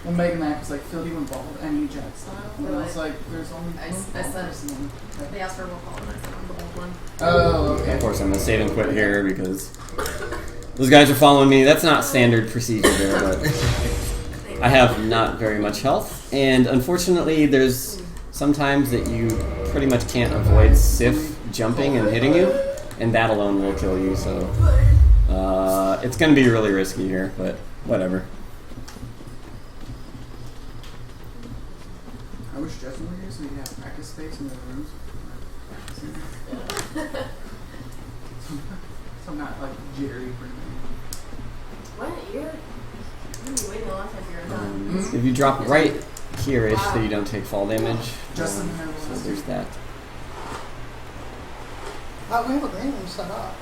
When Mega Man was like, Phil, you involved any jet style? And I was like, there's only I said, they asked for a roll call and I said I'm the old one. Oh, okay. of course I'm going to save and quit here because those guys are following me. That's not standard procedure there, but I have not very much health. And unfortunately, there's sometimes that you pretty much can't avoid Sif jumping and hitting you, and that alone will kill you, so it's going to be really risky here, but whatever. I wish Justin were here so we could have practice space in the rooms. So I'm not like jittery for me. What? You're gonna be waiting a long time for your done. If you drop right here-ish so you don't take fall damage, Justin so there's that. Oh, we have a green room set up.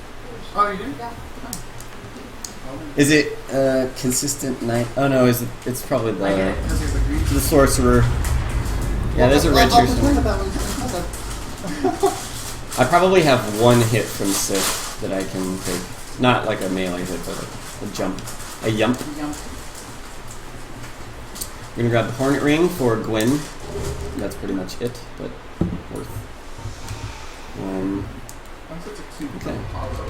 Oh, you do? Yeah. Is it consistent night? Oh no, it's probably I get it, because there's a green. the sorcerer. Yeah, there's a red tier somewhere. I probably have one hit from Sif that I can take. Not like a melee hit, but a jump. A yump. We're gonna grab the Hornet Ring for Gwyn. That's pretty much it, but worth. That's such a cute Okay. hollow.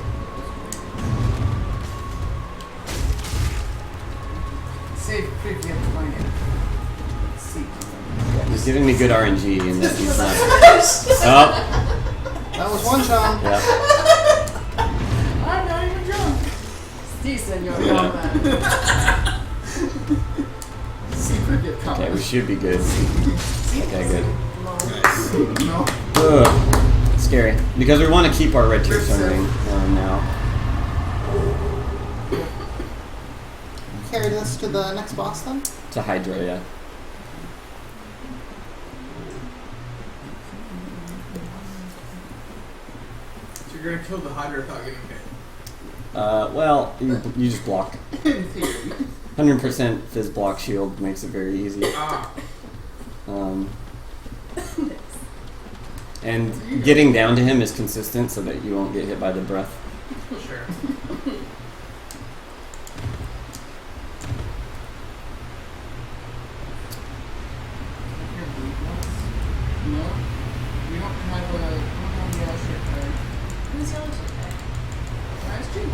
Save if you have to find it. See. He's giving me good RNG in that he's not. Oh, That was one shot. yeah. I'm not even drunk. Decent, you're Yeah. Secret get caught. Okay, we should be good. Okay, good. No. Ugh. Scary. Because we want to keep our red tier centering now. Carry this to the next boss then? To Hydra, yeah. So you're gonna kill the Hydra without getting hit. Well, you just block. In theory. 100% Fizz block shield makes it very easy. Ah. And getting down to him is consistent so that you won't get hit by the breath. Sure. No. We don't have a yellow shirt card. Who's yellow shirt guy? That's cheap.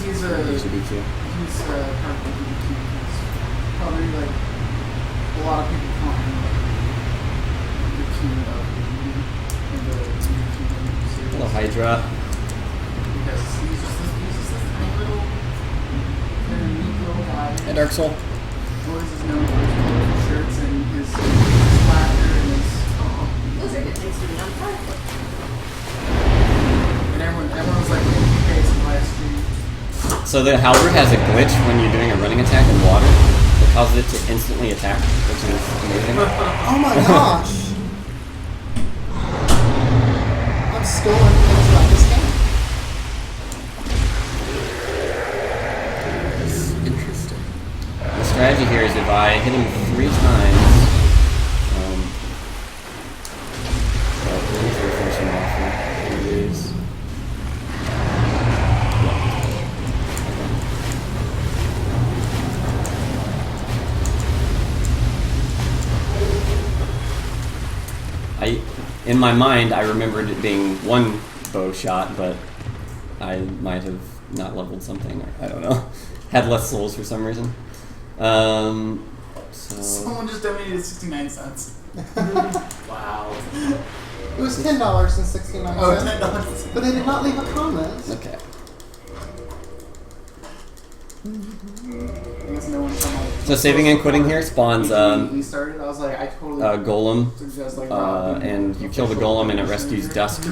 He's a HBQ. he's part of the BBQ. He's probably like a lot of people call him like the king of the BBQ series. Hello, Hydra. Because he's just this tiny little kind of neat little guy. Hey, Dark Soul. Always is known for his colorful shirts and his laughter and his Those are good things to be on fire for. and everyone was like, "Hey, you guys live stream." So the halberd has a glitch when you're doing a running attack in water that causes it to instantly attack, which is amazing. Oh my gosh. still learning things about this game. That's interesting. The strategy here is if I hit him 3 times, well, let me refresh him off here. Here it is. In my mind, I remembered it being 1 bow shot, but I might have not leveled something, or I don't know. Had less souls for some reason. So Someone just donated 69 cents. Wow. It was $10.69. Oh, $10. But they did not leave a comment. okay. I guess no one from like. So saving and quitting here spawns we started. I was like, I totally. golem, suggest like and you kill the golem and it rescues Dusk,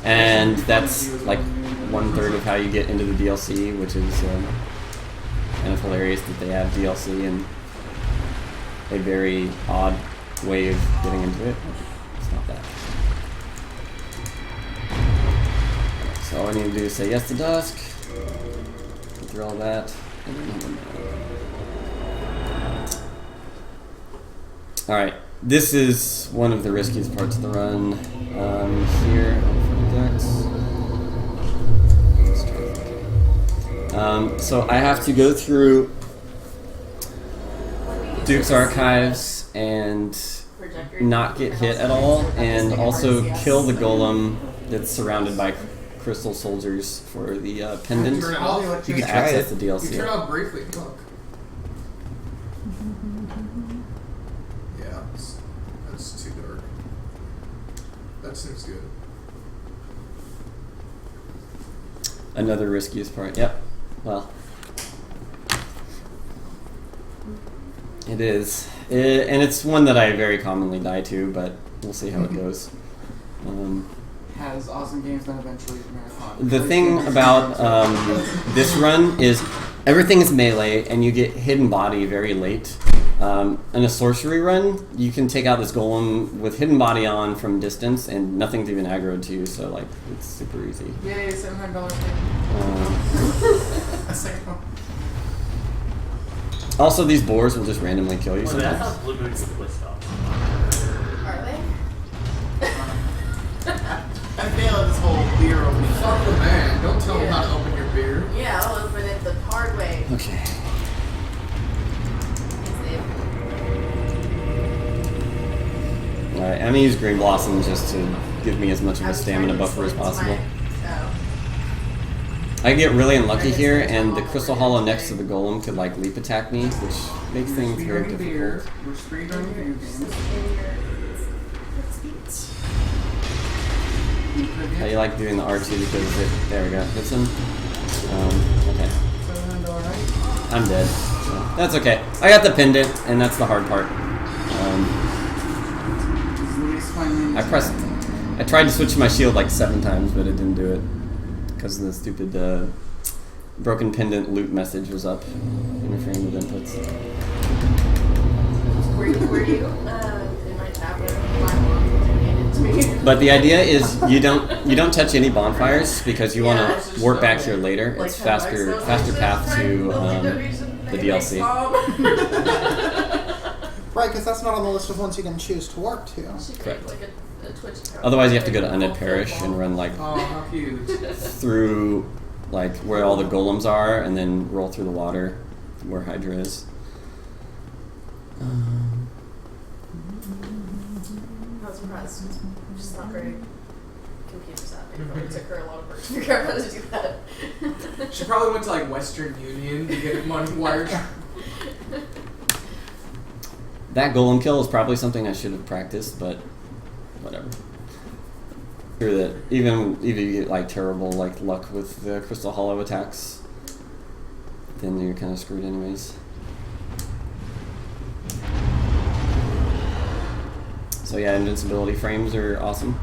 and that's like 1/3 of how you get into the DLC, which is kind of hilarious that they have DLC and a very odd way of getting into it. It's not that. So all I need to do is say yes to Dusk, get through all that, and then alright, this is one of the riskiest parts of the run. Here, for the decks. So I have to go through Duke's Archives and not get hit at all, and also kill the golem that's surrounded by crystal soldiers for the pendant Turn it off. You to could try access it. the You DLC. turn off briefly. Look. Yeah, that's too dark. That seems good. Another riskiest part. Yep. Well, it is, and it's one that I very commonly die to, but we'll see how it goes. Has awesome games then eventually marathon. The thing about this run is everything is melee, and you get hidden body very late. In a sorcery run, you can take out this golem with hidden body on from distance, and nothing's even aggroed to you, so like it's super easy. Yay, $700. Also, these boars will just randomly kill you Well, that's sometimes. how Blue Moon's twist off. Are they? I fail at this whole beer opening. Fuck the man. Don't tell him how to open your beer. Yeah, I'll open it the hard way. Okay. Alright, I'm gonna use Green Blossom just to give me as much of a stamina buffer as possible. I get really unlucky here, and the Crystal Hollow next to the golem could like leap attack me, which makes things very difficult. We're speedrunning video games. How you like doing the R2 because it, there we go, hits him. Okay, $700, I'm dead. So that's okay. I got the pendant, and that's the hard part. I tried to switch my shield like 7 times, but it didn't do it because the stupid broken pendant loot message was up interfering with inputs. Were you in my tablet? My mom donated to me. But the idea is you don't touch any bonfires because you want to warp back here later. Like It's $10 faster path to the DLC. Right, because that's not on the list of ones you can choose to warp to. Correct. Like a Twitch account. Otherwise, you have to go to Undead Parish and run like Oh, how cute. through like where all the golems are, and then roll through the water where Hydra is. I'm not surprised. She's not very computer savvy. It probably took her a lot of work to figure out how to do that. She probably went to like Western Union to get money wired. That golem kill is probably something I should have practiced, but whatever. Sure that even if you get like terrible like luck with the Crystal Hollow attacks, then you're kind of screwed anyways. So yeah, invincibility frames are awesome.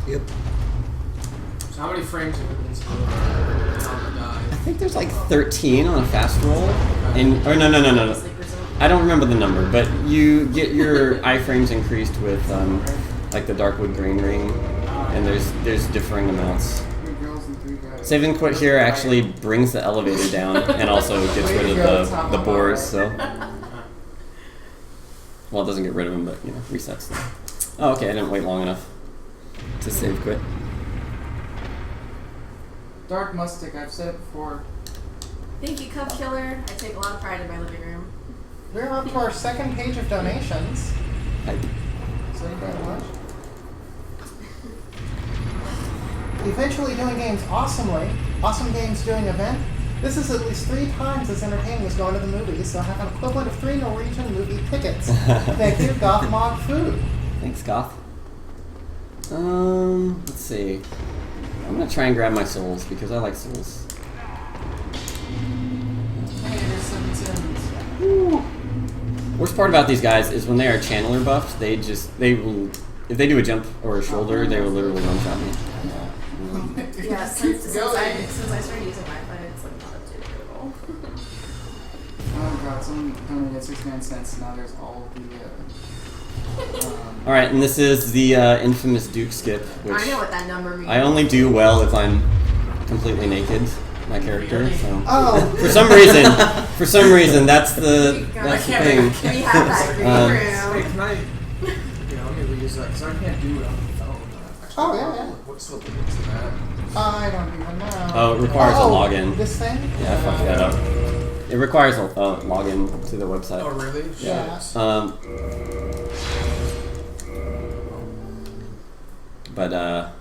Yep. So how many frames of invincibility on the die? I think there's like 13 on a fast roll, and or no. I don't remember the number, but you get your iframes increased with like the Darkwood Grain Ring and there's differing amounts. 3 girls and 3 guys. Save and quit here actually brings the elevator down and also gets rid of the boars. So, well, it doesn't get rid of them, but you know, resets them. Oh, okay, I didn't wait long enough to save quit. Dark Mustic, I've said it before. Thank you, Cub Killer. I take a lot of pride in my living room. We're up to our second page of donations. Hi. Thank you very much. Eventually doing games awesomely. Awesome Games doing event. This is at least 3 times as entertaining as going to the movies, so I have an equivalent of 3 Norwegian movie tickets. Thank you, Goth Mog Food. Thanks, Goth. Let's see. I'm gonna try and grab my souls because I like souls. Hey, there's 7 sins. Woo. Worst part about these guys is when they are channeler buffed, they will, if they do a jump or a shoulder, they will literally one-shot me. Yeah, since I started using Wi-Fi, it's like not up to Google. Oh god, someone donated 69 cents. Now there's all the. Alright, and this is the infamous Duke skip, which I know what that number means. I only do well if I'm completely naked, my character. So. Oh. For some reason, that's the thing. We have that green Wait, room. can I? Maybe we use that because I can't do it on the phone. Actually, Oh, yeah. What's the link to that? I don't even know. Oh, it requires a login. This thing? Yeah, I fucked that up. It requires a login to the website. Oh, really? Yeah. But I'm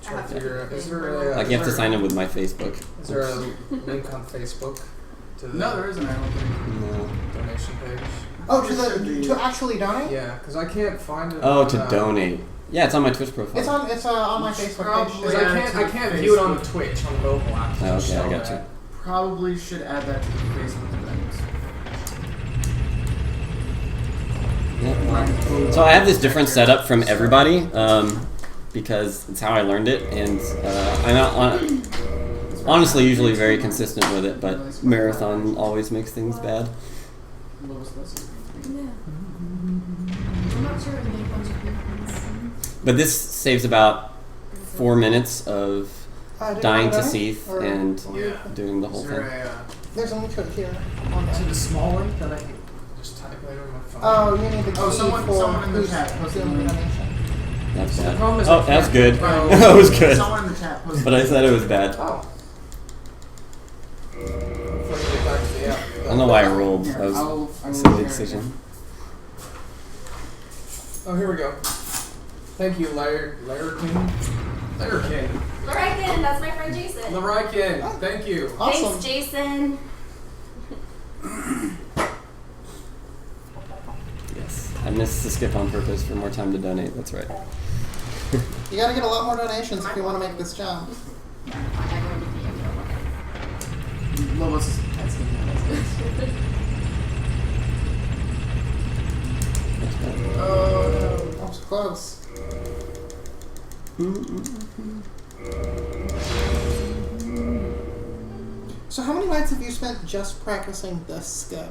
trying to figure out. Is there a, like you have to sign in with my Facebook. Is there a link on Facebook to the No, there isn't, I don't think. No. donation page? Oh, to actually donate? Yeah, because I can't find it. Oh, on, to donate. Yeah, it's on my Twitch profile. It's on my Facebook page. Because I can't view it on the Twitch on the mobile app. Oh, okay, I got you. Probably should add that to the Facebook event. Yeah. So I have this different setup from everybody because it's how I learned it, and I'm not honestly usually very consistent with it, but Marathon always makes things bad. Lowest lesser. Yeah. I'm not sure if they make a bunch of difference. But this saves about 4 minutes of dying to Seath and doing the whole Is thing. there a, There's a link to it here. to the small link that I can just type later on my phone? Oh, you need the key someone in the who's chat posted doing the the link. donation. That's The bad. problem is Oh, I that's can't- good. Oh. That was good. Someone in the chat posted But I said it was bad. Oh. Before you get back to the app. I don't know why I rolled. Here, That was I a will silly share it decision. again. Oh, here we go. Thank you, Larrikin. Lorikin, that's my friend Jason. Larikin, thank you. Awesome. Thanks, Jason. Yes. I missed the skip on purpose for more time to donate. That's right. You gotta get a lot more donations if you want to make this jump. Lowest that's good. Oh, that was close. So how many nights have you spent just practicing this skip?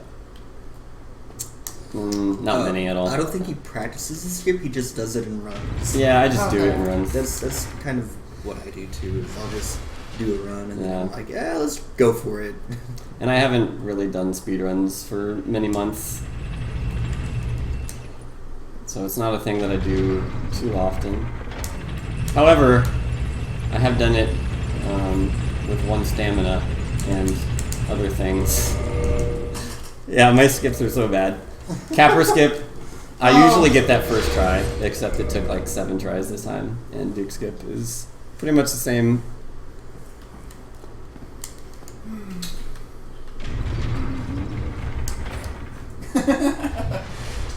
Not many at all. I don't think he practices the skip. He just does it and runs. Yeah, I just do it Okay. and runs. That's kind of what I do too. Is I'll just do a run and then Yeah. I'm like, yeah, let's go for it. And I haven't really done speedruns for many months. So it's not a thing that I do too often. However, I have done it with 1 stamina and other things. Yeah, my skips are so bad. Capra skip, I usually get that first try, except it took like 7 tries this time. And Duke skip is pretty much the same.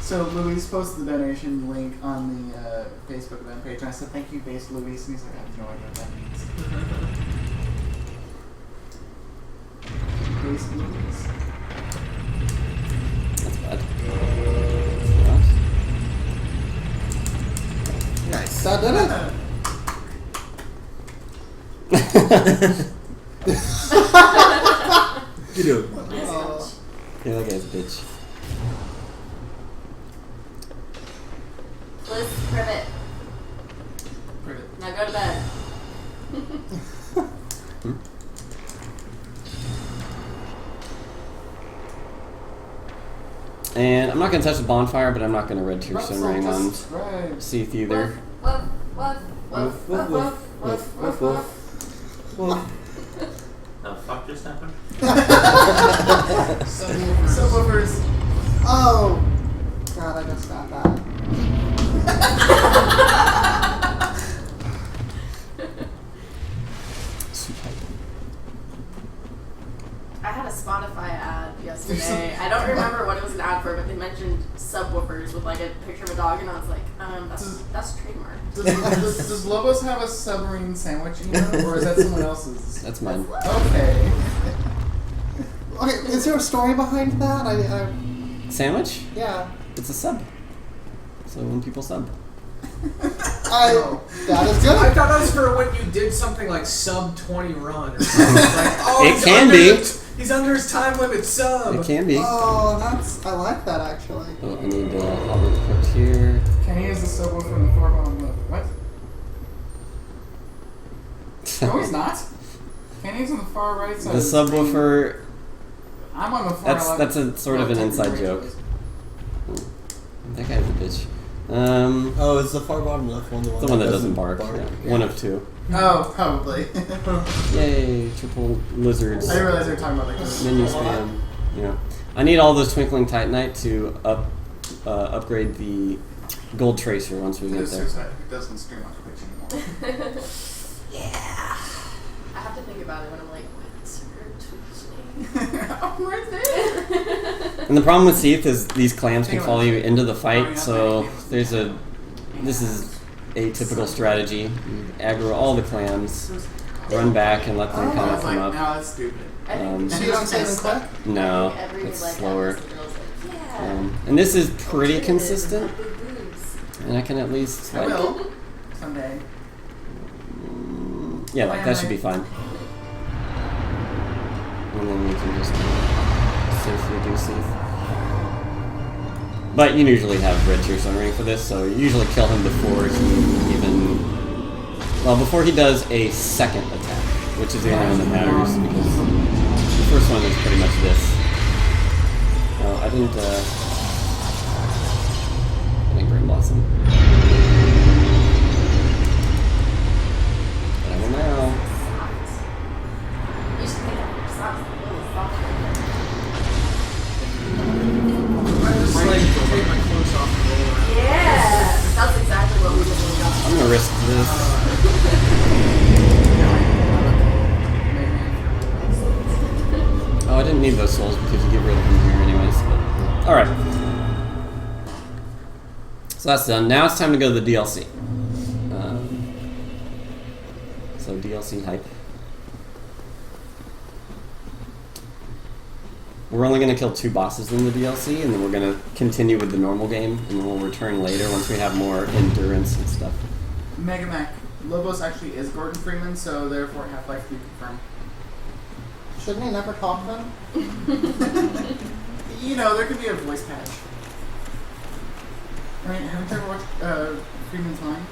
So Luis posted the donation link on the Facebook event page, and I said thank you, base Luis, and he's like, I have no idea what that means. Base Luis. That's bad. Nice. That did it. You do. Yeah, that guy's a bitch. Liz Privet. Pretty go to bed. And I'm not going to touch the bonfire, but I'm not going to red tier Sun Ring on Right. Seath either. Woof, woof, woof, woof, woof, woof, woof, woof. The fuck just happened? Subwoofers. Oh! God, I just got that. I had a Spotify ad yesterday. I don't remember what it was an ad for, but they mentioned subwoofers with like a picture of a dog, and I was like, that's trademark. Does Lobos have a submarine sandwich email, or is that someone else's? That's mine. Okay. Okay, is there a story behind that? Sandwich? Yeah. It's a sub. So when people sub. That is good. I thought that was for when you did something like sub 20 run or something. Like, oh, It can be. He's under his time limit sub. It can be. Oh, I like that actually. Oh, I need Albert equipped here. Kenny is the subwoofer in the far bottom left. What? No, he's not. Kenny's on the far right side. The of the screen. subwoofer. I'm on the far left. That's a sort of an inside joke. That guy's a bitch. Oh, is the far bottom left one the one, The one that doesn't bark. Yeah. Yeah. One of two. Oh, probably. Yay, triple lizards. I didn't realize they were talking about like this. Menu spam. Yeah. I need all those Twinkling Titanite to upgrade the gold tracer once we get there. It doesn't stream on Twitch anymore. Yeah. I have to think about it when I'm like, what's her Twitch name? I'm right there. And the problem with Seath is these clams can follow you into the fight, so this is a typical strategy. You aggro all the clams, run back and let them kind of come up. No, that's stupid. I think So you don't save and click? No, every, it's like, slower. episode girl's like, yeah. And this is pretty consistent, Big boobs. and I can at least I like, will. Someday. yeah, like that should be fine. And then you can just safely do Seath. But you usually have red tier Sun Ring for this, so you usually kill him before before he does a second attack, which is the only one that matters, because the first one is pretty much this. Oh, I didn't Brain Blossom. But I will now. You should pick up your socks. They're really soft right I just like take my clothes off and roll around. there. Yeah, that's exactly what we did when we got I'm gonna risk this. Oh, I didn't need those souls because you get rid of them here anyways. But all right. So that's done. Now it's time to go to the DLC. So DLC hype. We're only going to kill 2 bosses in the DLC, and then we're going to continue with the normal game, and then we'll return later once we have more endurance and stuff. Mega Mac. Lobos actually is Gordon Freeman, so therefore Half-Life 3 confirmed. Shouldn't he never talk then? You know, there could be a voice patch. I mean, haven't you ever watched Freeman's Mind?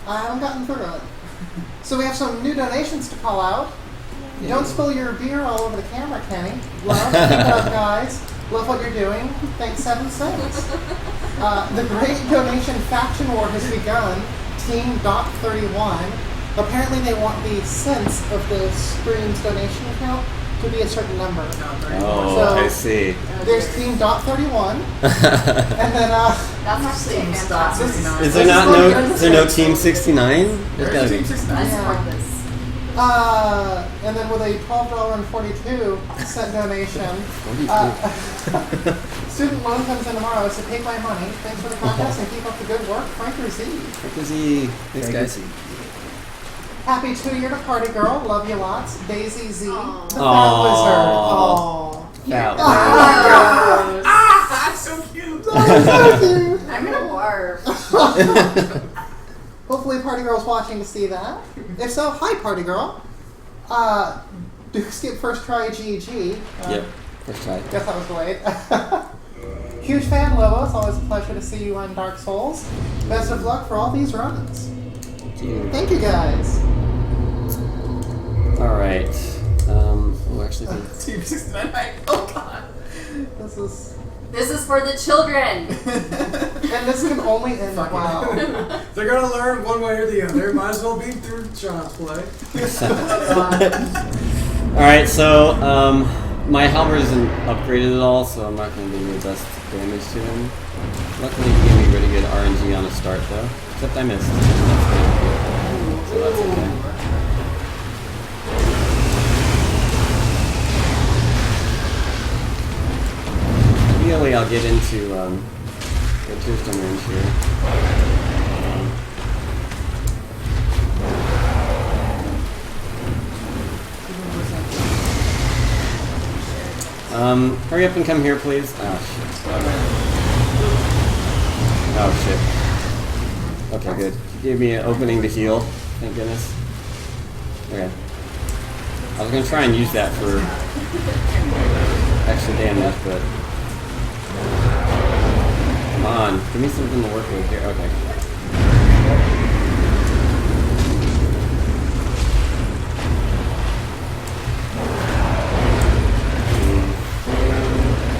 I haven't gotten through it. So we have some new donations to call out. Don't spill your beer all over the camera, Kenny. Love, keep it up, guys. Love what you're doing. Thanks, 7 cents. The great donation faction war has begun. Team Dot 31. Apparently they want the cents of the stream's donation count to be a certain number. Oh, So- I see. There's Team Dot 31, and then That's actually a Team Stop fantastic. 69. Is there not is there no Team 69? There's gotta There's be. Team 69. I support this. and then with a $12.42 donation, student loan comes in tomorrow, so take my money. Thanks for the contest and keep up the good work. Frank Z. Thanks, guys. Happy 2-year to Party Girl. Love you lots. Daisy Z. Aw. The Fat Wizard. Aww. Fat That's so cute. I'm gonna barf. Hopefully Party Girl's watching to see that. If so, hi Party Girl. Do skip first try GG. Yep, first try. Guess that was delayed. Huge fan, Lobos. Always a pleasure to see you on Dark Souls. Best of luck for all these runs. Thank you. Thank you, guys. Alright. Actually, Team 69. Oh god. This is for the children. And this can only end Fuck it. well. They're gonna learn one way or the other. Might as well be through child's play. Alright, so, my halberd isn't upgraded at all, so I'm not going to do the best damage to him. Luckily, he gave me really good RNG on a start, though. Except I missed. So that's okay. Ideally, I'll get into the tombstone range here. Hurry up and come here, please. Oh shit. Okay, good. He gave me an opening to heal. Thank goodness. Okay. I was gonna try and use that for extra damage, but come on, give me something to work with here. Okay.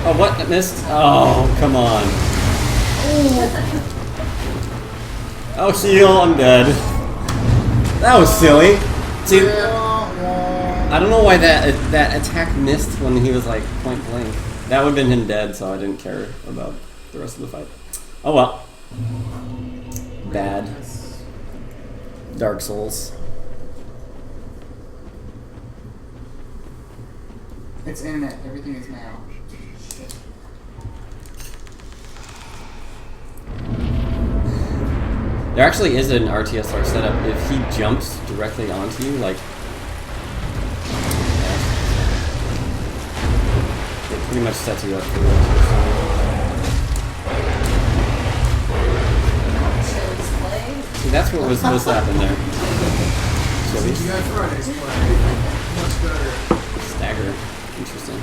Oh, what? I missed? Oh, come on. Oh, heal, I'm dead. That was silly. Dude, I don't know why that attack missed when he was like point blank. That would have been him dead, so I didn't care about the rest of the fight. Oh well. Bad. Dark Souls. It's internet. Everything is now. There actually is an RTSR setup. If he jumps directly onto you, like, it pretty much sets you up for it. See, that's what was supposed to happen there. Chili's. You got Friday's play. Much better. Stagger. Interesting.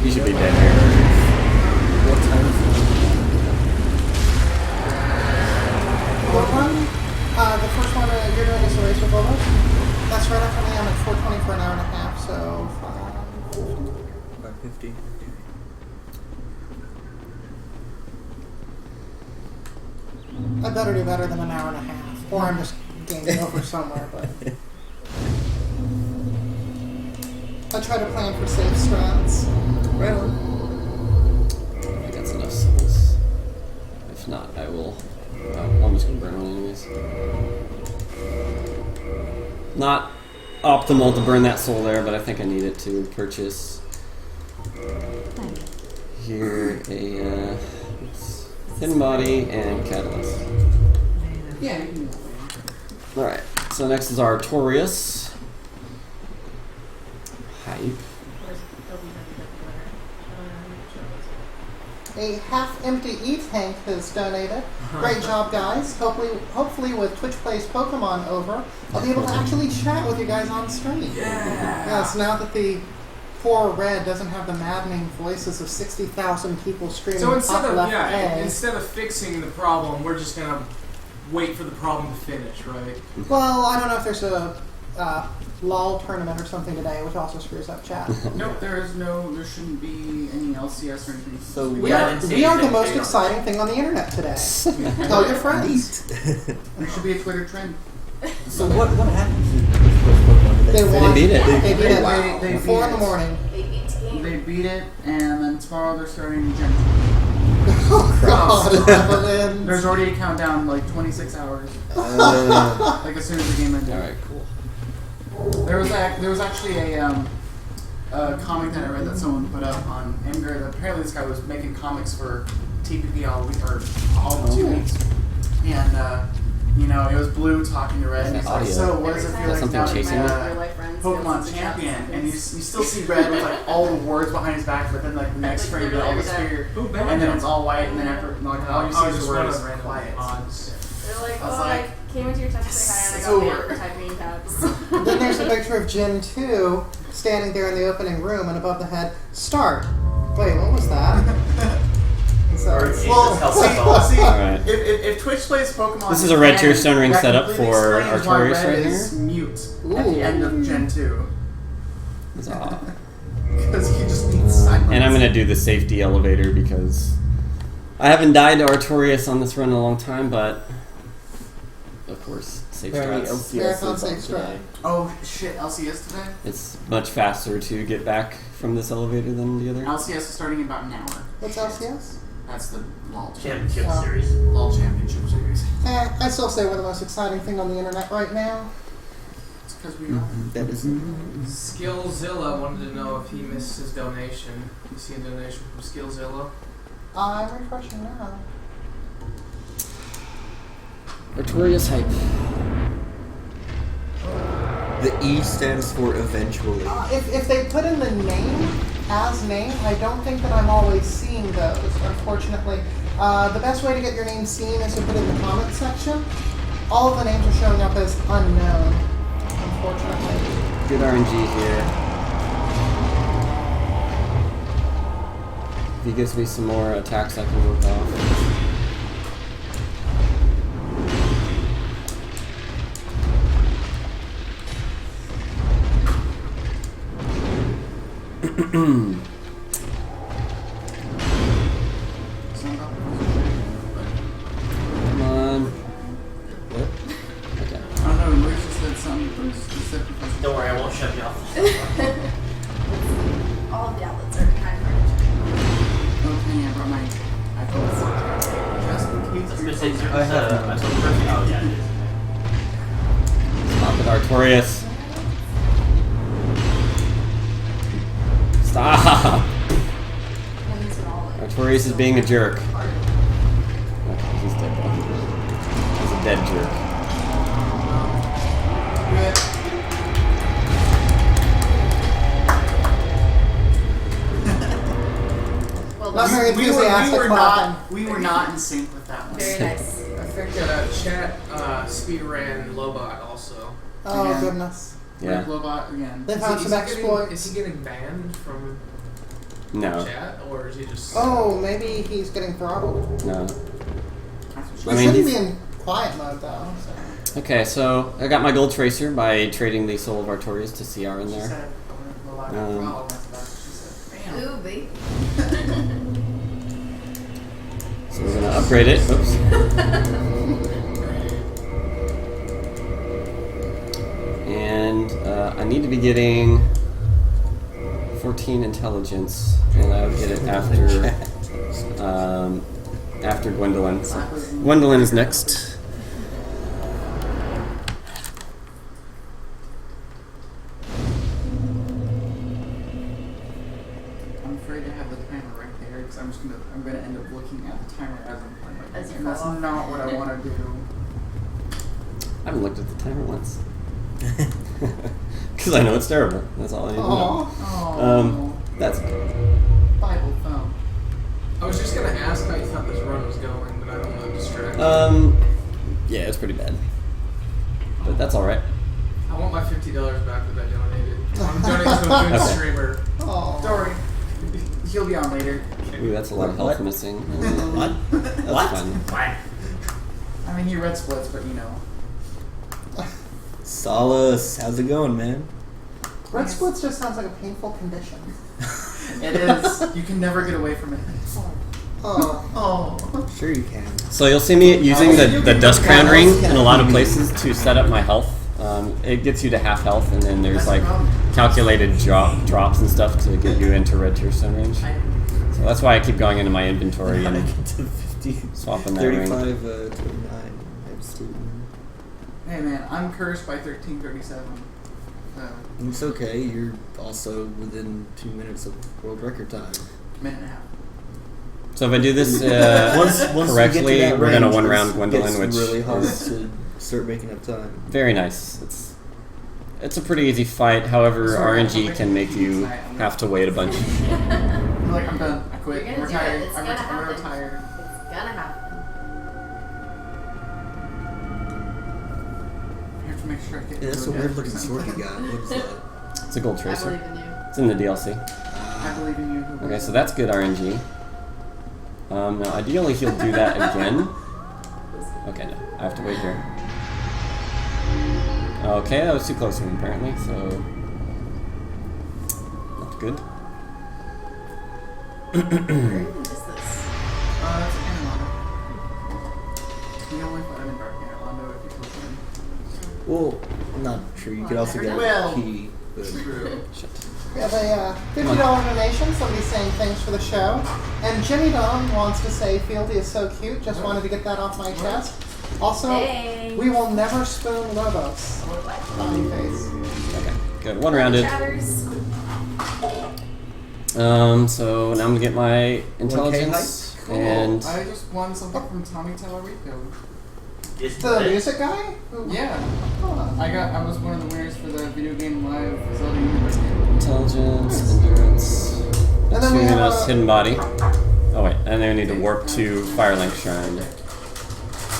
You should be dead here. What time is it? What one? The first one you're doing is the race with Londo. That's right after me. I'm at 4:20 for an hour and a half, so 5:50. I better do better than an hour and a half, or I'm just gaming over somewhere. But I try to plan for safe strats. Right on. I think that's enough souls. If not, I will. I'm just gonna burn one anyways. Not optimal to burn that soul there, but I think I need it to purchase here a hidden body and catalyst. Yeah, you can. Alright, so next is Artorias. Hype. A half-empty E-tank has donated. Great job, guys. Hopefully with Twitch Plays Pokemon over, I'll be able to actually chat with you guys on stream. Yeah. Yes, now that the poor Red doesn't have the maddening voices of 60,000 people screaming So instead top of left A. instead of fixing the problem, we're just gonna wait for the problem to finish, right? Well, I don't know if there's a LOL tournament or something today, which also screws up chat. No, there shouldn't be any LCS or anything. So We are the most exciting thing on the internet today. Tell your friends. There should be a Twitter trend. So what happens in Pokemon? They won. beat it. They beat it. They beat 4 in the it. morning. They beat team. They beat it, and then tomorrow they're starting Gen 2. Oh God, Evelyn. There's already a countdown, like 26 hours. Like as soon as the game ended. Alright, cool. There was actually a comic that I read that someone put up on Imgur that apparently this guy was making comics for TPP all week or all 2 weeks, and it was Blue talking to Red, and he's like, Audio. "So what does it feel like Something now to be chasing it? Pokemon champion?" And you still see Red with like all the words behind his back, but then like the next frame, all the spear, Who banned and then him? it's all white, and then after like all you see is the words quiet. They're like, I was oh, like, I came into your text to say hi and I It's got over. banned for typing in caps. Then there's a picture of Jin 2 standing there in the opening room, and above the head, start. Wait, what was that? So, Or it's Well, just see, helpful. see Alright. if Twitch plays Pokemon, This is a red in Tear Stone Ring that setup completely for explains why Artorias red right is mute at Ooh. the end of Gen 2 Huzzah. because he just needs silence. And I'm gonna do the safety elevator because I haven't died to Artorias on this run in a long time, but of course, safe Apparently strats. Marathon LCS is on safe strat. today. Oh shit, LCS today? It's much faster to get back from this elevator than the other. LCS is starting in about an hour. What's LCS? That's the LOL Championship Oh. series. LOL Championship Series. I still say we're the most exciting thing on the internet right now. It's because we are. That is. Skillzilla wanted to know if he missed his donation. You see a donation from Skillzilla? I'm refreshing now. Artorias hype. The E stands for eventually. If they put in the name as name, I don't think that I'm always seeing those, unfortunately. The best way to get your name seen is to put it in the comments section. All of the names are showing up as unknown, unfortunately. Good RNG here. If he gives me some more attacks I can work off. Come on. What? Okay. I don't know, Maurice just said something specific. Don't worry, I won't shut you off. All of the outlets are kind of hard. Okay, I brought my iPhone. Just in I was case gonna you're say, I have I told the person, oh yeah, it is. Stop it, Artorias. Stop! And these are all like Artorias is being a jerk. Okay, he's dead though. He's a dead jerk. good. well Not done. very enthusiastic clapping. We were not in sync with that one. Very nice. I think chat speed ran Lobot also. Oh, Yeah. goodness. Yeah. Rick Lobot again. They've had some Is exploits. he getting banned from No. chat, or is he just? Oh, maybe he's getting throttled. No. That's what He she I mean, shouldn't be he's- in quiet mode, though. So. Okay, so I got my gold tracer by trading the soul of Artorias to CR in She there. said, Lobot, Um, well, that's what she said. Bam. Ooh, baby. So we're gonna upgrade it. Oops. And I need to be getting 14 intelligence, and I'll get it after Gwendolyn. So Gwendolyn is next. I'm afraid to have the timer right there because I'm gonna end up looking at the timer as I'm playing my As game, you and that's fall off. not what I want to do. I haven't looked at the timer once. Because I know it's terrible. That's all I need to know. Oh, That's Bible thumb. I was just gonna ask how you thought this run was going, but I don't want to distract. yeah, it's pretty bad. But that's alright. I want my $50 back that I donated. I'm donating to a good Okay. streamer. Oh. Don't worry. He'll be on later. Ooh, that's a lot of health What? missing. What? That's What? fun. What? I mean, he read splits, but you know. Solace, how's it going, man? Red splits just sounds like a painful condition. It is. You can never get away from it. Oh. Oh. Sure you can. So you'll see me using you the can Dust go Crown down. Ring in a lot of places to set up my health. It gets you to half health, and then there's That's like the problem. calculated drops and stuff to get you into red tier stone range. So that's why I keep going into my inventory How to and get to 50, swapping that ring. 35, 29. Hey man, I'm cursed by 1337. So, It's okay, you're also within 2 minutes of world record time. minute and a half. So if I do this Once you get correctly, to that we're gonna range, one round it's Gwendolyn, which really hard is to start making up time. very nice. It's a pretty easy fight. However, RNG can make you have to wait a bunch. I'm like, I'm done. I quit. You're I'm gonna do retired. it. It's I'm gonna happen. retired. It's gonna happen. make sure I get Yeah, that's a through weird it looking for sword you something. got. What is that? It's a gold I tracer. believe in you. It's in the DLC. I believe in you. Who Okay, so that's good RNG. Now ideally he'll do that again. Okay, no, I have to wait here. Okay, that was too close to him apparently, so not good. Where even is this? That's Anor. You only find in Dark Anor, Londo if you push in. Well, I'm not sure. You could also get Well, a key. But True. Shit. We have a $50 donation. Somebody saying thanks for the show. And Jimmy Don wants to say Fieldy is so cute. Just wanted to get that off my chest. Also, Thanks. we will never spoon Lobos. Funny face. Okay, good. One rounded. Chatters. So now I'm gonna get my intelligence Cool. and I just won something from Tommy Tallarico. It's The music guy? Who- Yeah. Huh. I was one of the winners for the video game live Zelda Universe game. intelligence, endurance. And then we have Us, a- hidden body. Oh wait, and then we need to warp to Firelink Shrine.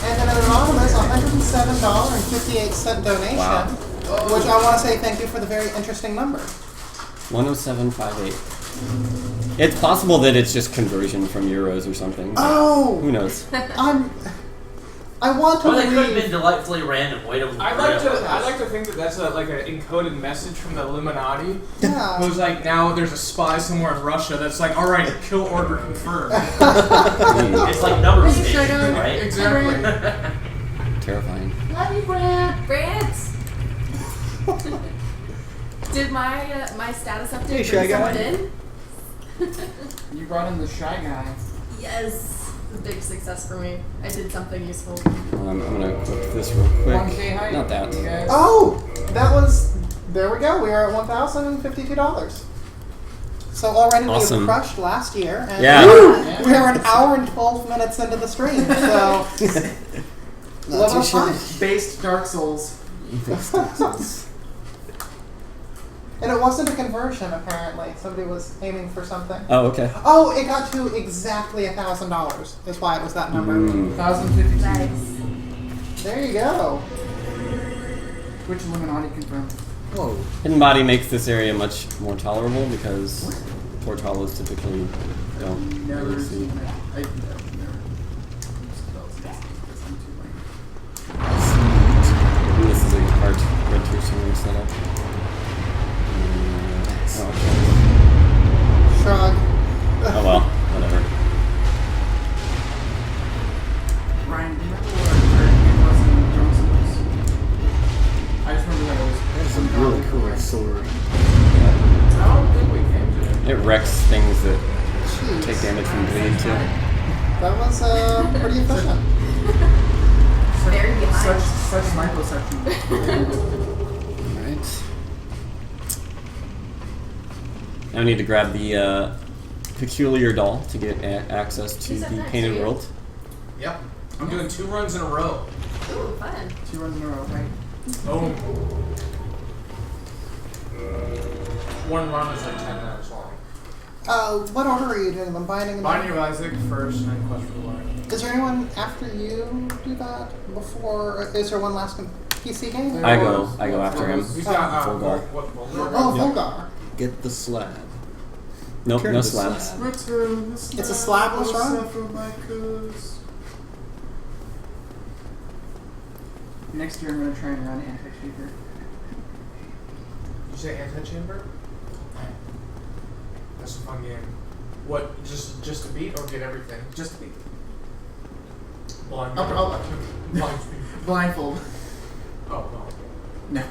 And an anonymous $107.58 donation. Wow. Which I want to say thank you for the very interesting number. 107.58. It's possible that it's just conversion from euros or something. but Oh! Who knows? I want to Well, they could have been believe. delightfully random. Wait a I like to think that that's like an encoded message from the Illuminati. Yeah. It was like now there's a spy somewhere in Russia that's like, all right, kill order confirmed. It's like number Hey, station, Shadow. right? Exactly. Terrifying. Love you, Brad. Brant! Did my status update Hey, bring Shy Guy. someone in? You brought in the Shy Guy. Yes. A big success for me. I did something useful. I'm gonna equip this real quick. 1K height. Not that. You guys. Oh! That was. There we go. We are at $1,052. So already Awesome. we've crushed last year. And Yeah. Yeah. We are an hour and 12 minutes into the stream. So. Not level too sure. 5. Based Dark Souls. And it wasn't a conversion, apparently. Somebody was aiming for something. Oh, okay. Oh, it got to exactly $1,000. That's why it was that number. 1052. Nice. There you go. Which Illuminati confirmed? Whoa. Hidden body makes this area much more tolerable because torch hollows typically don't Never really see. seen that. I never. And this is a hard red tier sword setup. Oh, Shrug. oh well, whatever. Ryan, do you remember what our game was in Drone Souls? I just remember that it was. That's a really cool sword. I don't think we came to it. It wrecks things that Jeez. take damage from bleed too. That was pretty efficient. Very behind. Such microsection. Alright. Now I need to grab the peculiar doll to get access to Is that the next painted to you? world. Yep. I'm doing 2 runs in a row. Ooh, fun. 2 runs in a row, right? Boom. One run is like 10 minutes long. What order are you doing them? Binding and Binding of Isaac first, and then Quest for Glory. Is there anyone after you do that before? Is there one last PC game? I go after him. He's got Volgar. Oh, Volgar. Get the slab. Nope, Turn no the slabs. slab. Return the It's a slabless run? Next year I'm going to try and run Anti-Shaper. Did you say Anti-Chamber? That's a fun game. What, just to beat or get everything? Just to beat. Blind. Blind. Blindfold. Oh, No.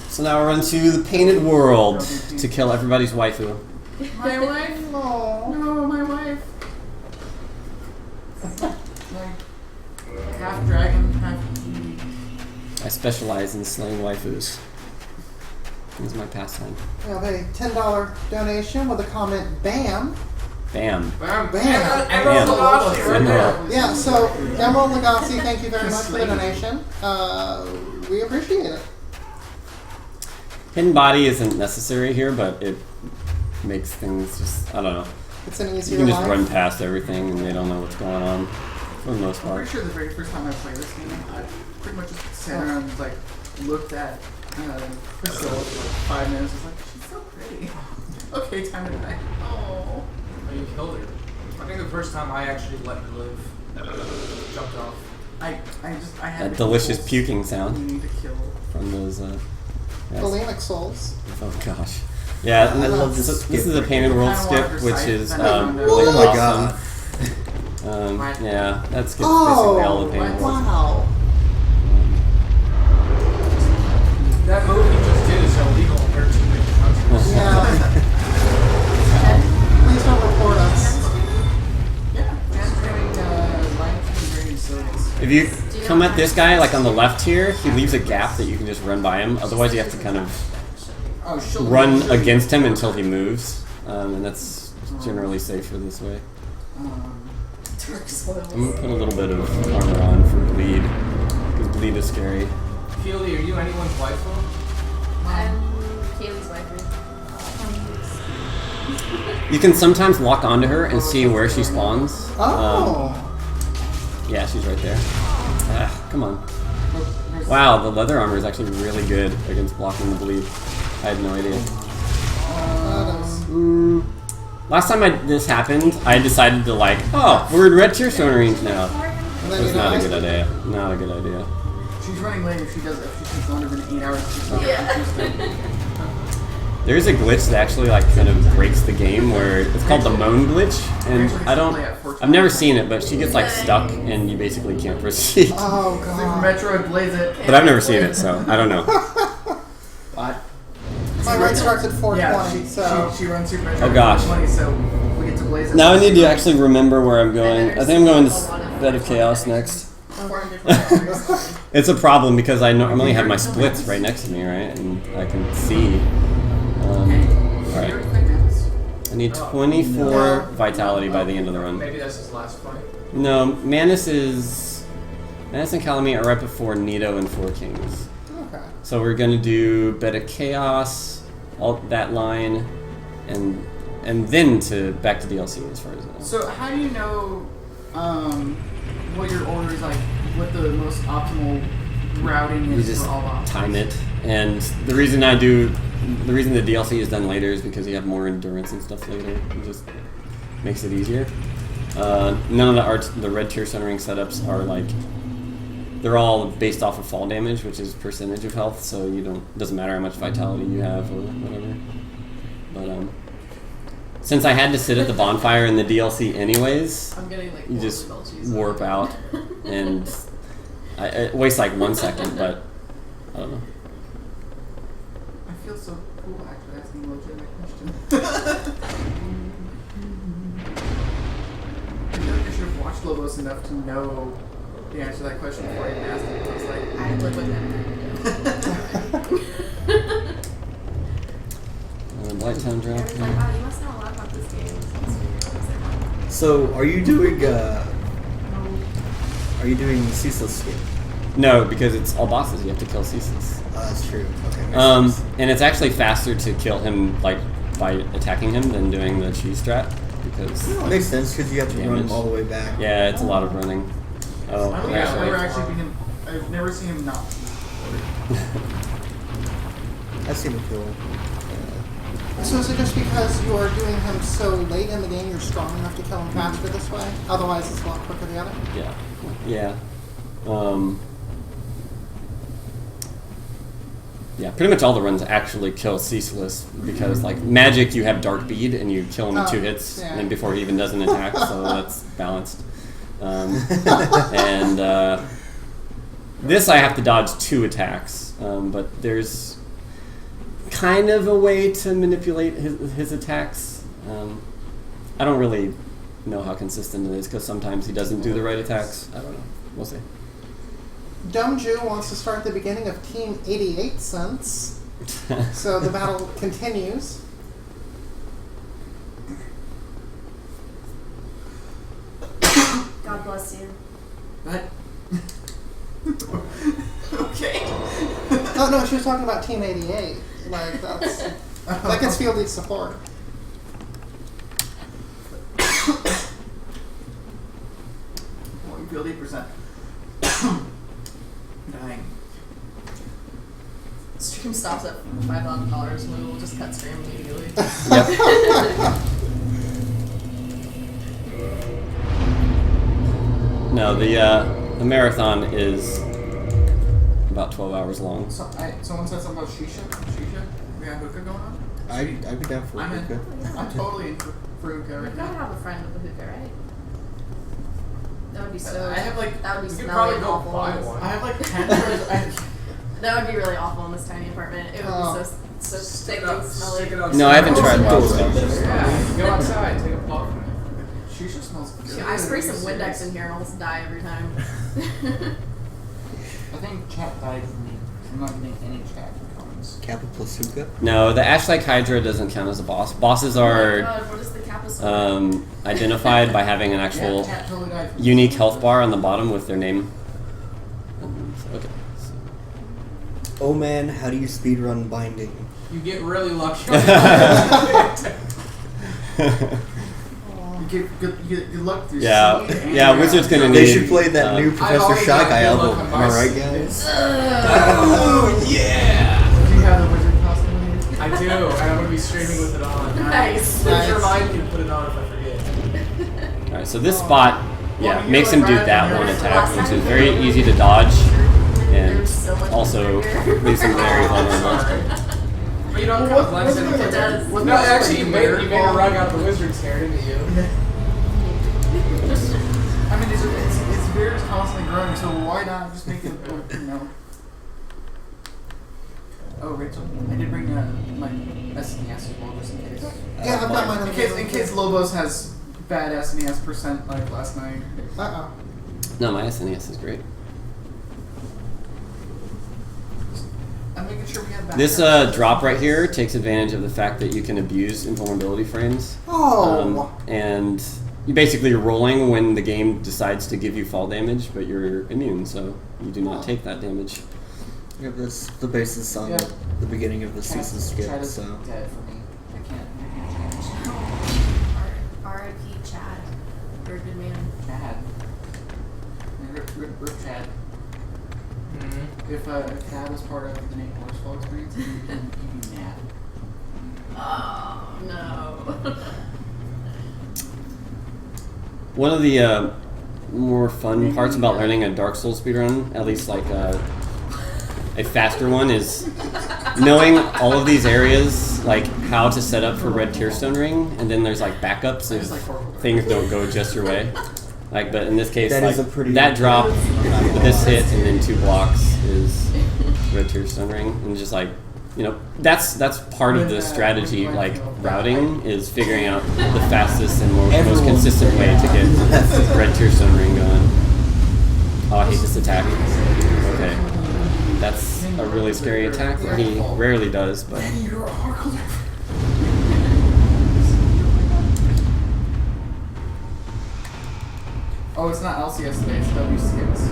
So now we're into the painted world to kill everybody's waifu. My wife? Oh. No, my wife. Like, half dragon, half bee. I specialize in slaying waifus. This is my pastime. We have a $10 donation with a comment, BAM. Bam. Bam. Bam. Emerald Lagashi right there. Yeah, so Emerald Legacy, thank you very much for the donation. We appreciate it. Hidden body isn't necessary here, but it makes things just, I don't know. It's an You easier can just life. run past everything and they don't know what's going on, for the most I'm part. pretty sure the very first time I played this game, I pretty much just sat around and like looked at Priscilla for like 5 minutes. I was like, she's so pretty. Okay, time to die. Oh. Oh, you killed her. I think the first time I actually let her live, jumped off. I had That delicious impulse. puking You sound need to kill. from those. Yes. Bulimic souls. Oh gosh. Yeah, I love this so skip this is a right painted here. world I skip, wanna which recite is that. really Oh my awesome. god. Yeah, that skip's Oh, basically all the painted world. wow. That move you just did is illegal in 13 different countries. Yeah. Please don't report us. Yeah, I'm drinking sodas. If you come at this guy like on the left here, he leaves a gap that you can just run by him. Otherwise, you have to kind of Oh, she'll run she'll- against him until he moves, and that's generally safer this way. Dark soils. I'm gonna put a little bit of armor on for bleed, because bleed is scary. Keely, are you anyone's waifu? I'm Kaylee's wife. You can sometimes lock onto her and see where she spawns. Oh. Yeah, she's right there. Ah, come on. Wow, the leather armor is actually really good against blocking the bleed. I had no idea. That is. Last time this happened, I decided to like, oh, we're in red tier stone range now. And then That's you not a die. good idea. Not a good idea. She's running late if she takes longer than 8 hours. She's Yeah. There's a glitch that actually like kind of breaks the game where it's called the moan glitch, and I've never seen it, but she gets like stuck and you basically can't proceed. Oh Super god. Metroid Blaze it. But I've never seen it, so I don't know. What? My run starts at 420, Yeah, so. she runs Super Metroid Oh, gosh. 20, so we get to Blaze it. Now I need to actually remember where I'm going. I think I'm going to Bed of Chaos next. It's a problem because I normally have my splits right next to me, right? And I can see. Alright. I need 24 vitality by the end of the run. Maybe that's his last fight. No, Manus and Calamet are right before Nito and Four Kings. Okay. So we're gonna do Bed of Chaos, all that line, and then back to DLC as far as I know. So how do you know what your order is like? What the most optimal routing You is just for all bots? time it, and the reason the DLC is done later is because you have more endurance and stuff later. It just makes it easier. None of the red tier centering setups are like, they're all based off of fall damage, which is percentage of health, so doesn't matter how much vitality you have or whatever. But since I had to sit at the bonfire in the DLC anyways, I'm getting like you just belches. warp out, and it wastes like 1 second, but I don't know. I feel so cool actually asking a legitimate question. I feel like I should have watched Lobos enough to know the answer to that question before I even asked it. I was like, I live with him. Blighttown drop. I was like, wow, you must know a lot about this game. So, are you doing ceaseless skip? No, because it's all bosses. You have to kill Ceaseless. That's true. Okay. Makes sense. And it's actually faster to kill him like by attacking him than doing the cheese strat because Makes sense because you have to run Damage. all the way back. yeah, it's a lot of running. Oh, I don't think yeah. I've never actually seen him. I've never seen him not. That seemed cool. So is it just because you are doing him so late in the game you're strong enough to kill him faster this way? Otherwise it's a lot quicker the other? Yeah, yeah. Yeah, pretty much all the runs actually kill Ceaseless because, like, magic, you have Dark Bead and you kill him in 2 hits yeah. and before he even does an attack, so that's balanced. This I have to dodge 2 attacks, but there's kind of a way to manipulate his attacks. I don't really know how consistent it is because sometimes he doesn't do the right attacks. I don't know. We'll see. Dumju wants to start the beginning of Team 88 cents. So the battle continues. God bless you. What? Okay. Oh no, she was talking about Team 88. Like that gets fielded support. Well, you feel 8%. Dying. stream stops at $5,000, we will just cut stream immediately. Yep. No, the marathon is about 12 hours long. So, someone said something about shisha. Shisha? We got hookah going on? I'd be down for I'm in. hookah. I'm totally in for hookah right We've got to now. have a friend with a hookah, right? That would be so. I have like. That would be You could smelly probably and go awful. buy in this- one. I have like 10 pairs. That would be really awful in this tiny apartment. It would Oh. be so Stick thick it and up, smelly. stick it outside. No, I haven't tried wild stuff. Yeah, go outside, take a puff. Shisha smells good. I spray some Windex in here and almost die every time. I think chat died for me. I'm not getting any chat comments. Kappa plus hookah. No, the Ash-like Hydra doesn't count as a boss. Bosses Oh my are God, what is the Kappa identified by having an actual Chat totally died for me. unique health bar on the bottom with their name. Okay. Oh man, how do you speedrun binding? You get really lucky. You get good luck through Yeah, seed and yeah, Wizard's gonna They need. should play that new Professor always Shy got Guy good luck album. on Am I my right, side. guys? Oh yeah! Do you have the wizard costume? I do, and I'm gonna be streaming with it on. Nice. Please remind me to put it on if I forget. All right, so this spot, yeah, Well, makes you him do were that right. one attack, which is very easy to dodge, and also leaves him very vulnerable. But you don't kind of blend in with It does. No, actually, you made a rug out of the wizard's hair, didn't you? I mean, its beard is constantly growing, so why not just make it, you know? Oh, Rachel, I did bring my SNES as well, just in case. Yeah, I've got mine on In case Lobos has bad SNES percent like last night. Uh-oh. No, my SNES is great. I'm making sure we have This backups. drop right here takes advantage of the fact that you can abuse invulnerability frames. Oh. And you basically are rolling when the game decides to give you fall damage, but you're immune, so you do not take that damage. Yeah, that's the basis on Yeah. the beginning of the season skip, Chad is so. dead for me. I can't change. R.I.P. Chad. You're a good man. Chad. Rip Chad. Mm-hmm. If Chad was part of the Nate Horsefall experience, he'd be mad. Oh, no. One of the more fun parts about learning a Dark Souls speedrun, at least like a faster one, is knowing all of these areas, like how to set up for Red Tearstone Ring, and then there's like backups if things don't go just your way. Like, but in this case, That like is a pretty- that drop, this hit, and then 2 blocks is Red Tearstone Ring, and just like, you know, that's part of the strategy, like routing, is figuring out the fastest and most consistent way to get Red Tearstone Ring going. Oh, I hate this attack. Okay, that's a really scary attack that he rarely does, but. Oh, it's not LCS today, it's WCS.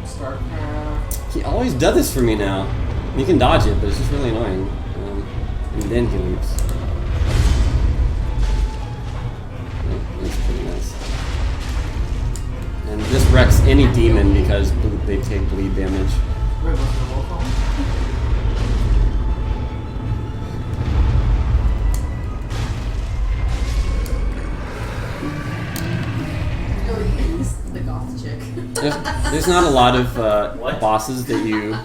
StarCraft. He always does this for me now. You can dodge it, but it's just really annoying. And then he leaves. Yeah, that's pretty nice. And this wrecks any demon because they take bleed damage. Wait, what's the roll call? The goth chick. There's not a lot of bosses that you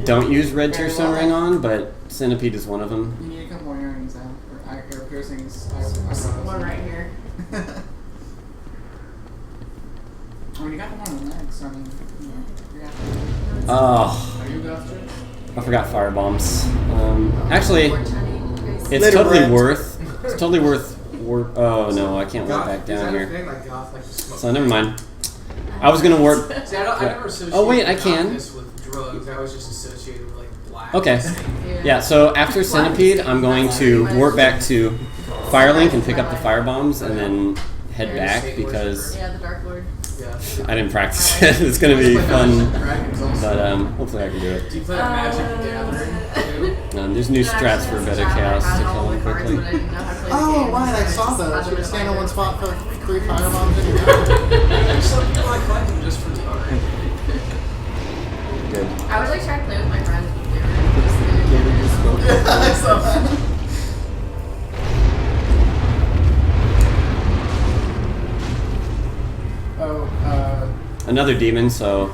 don't use Red Tearstone Ring on, but Centipede is one of them. You need a couple more earrings out. Or ear piercings. One right here. I mean, you got them on the legs, so I mean, you know, you're happy. Oh, Are you Goth Chick? I forgot fire bombs. Actually, it's Later, totally Brent. worth. It's totally worth. Oh no, I can't walk Goth? back Is down that a here. thing? Like goth, like the smoke? So never mind. I was gonna warp. See, I never associate Oh, wait, I can. gothness with drugs. I always just associated with like black. Okay. Yeah. So after Centipede, I'm going to warp back to Firelink and pick up the fire bombs, and then head back because Yeah, the Dark Lord. Yeah. I didn't practice it. It's gonna be fun, Dragons also. but hopefully I can do it. Do you play like Magic the Gathering too? There's new strats for better chaos to kill him quickly. Oh, right, I saw those. You were staying in one spot for 3 firebombs in your There's some people I collect them just for the art. good. I would like try to play with my friend. Gator just spoke. I saw that. Oh, Another demon, so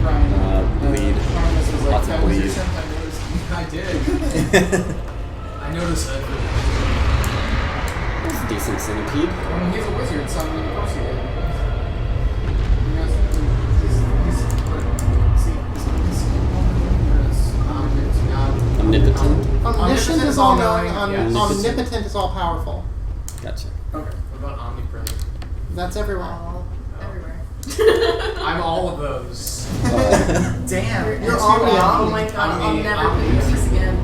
Ryan. bleed. Thomas was like, Lots of that was your bleed. sense, I noticed. I did. I noticed that. That's a decent centipede. I mean, he's a wizard, so I mean, of course he did. Omnipotent. Omniscient is all knowing. Yeah. Omnipotent is all powerful. Gotcha. Okay. What about omnipresent? That's everywhere. All everywhere. I'm all of those. Damn. You're all the Oh my god, I'll never play with this again.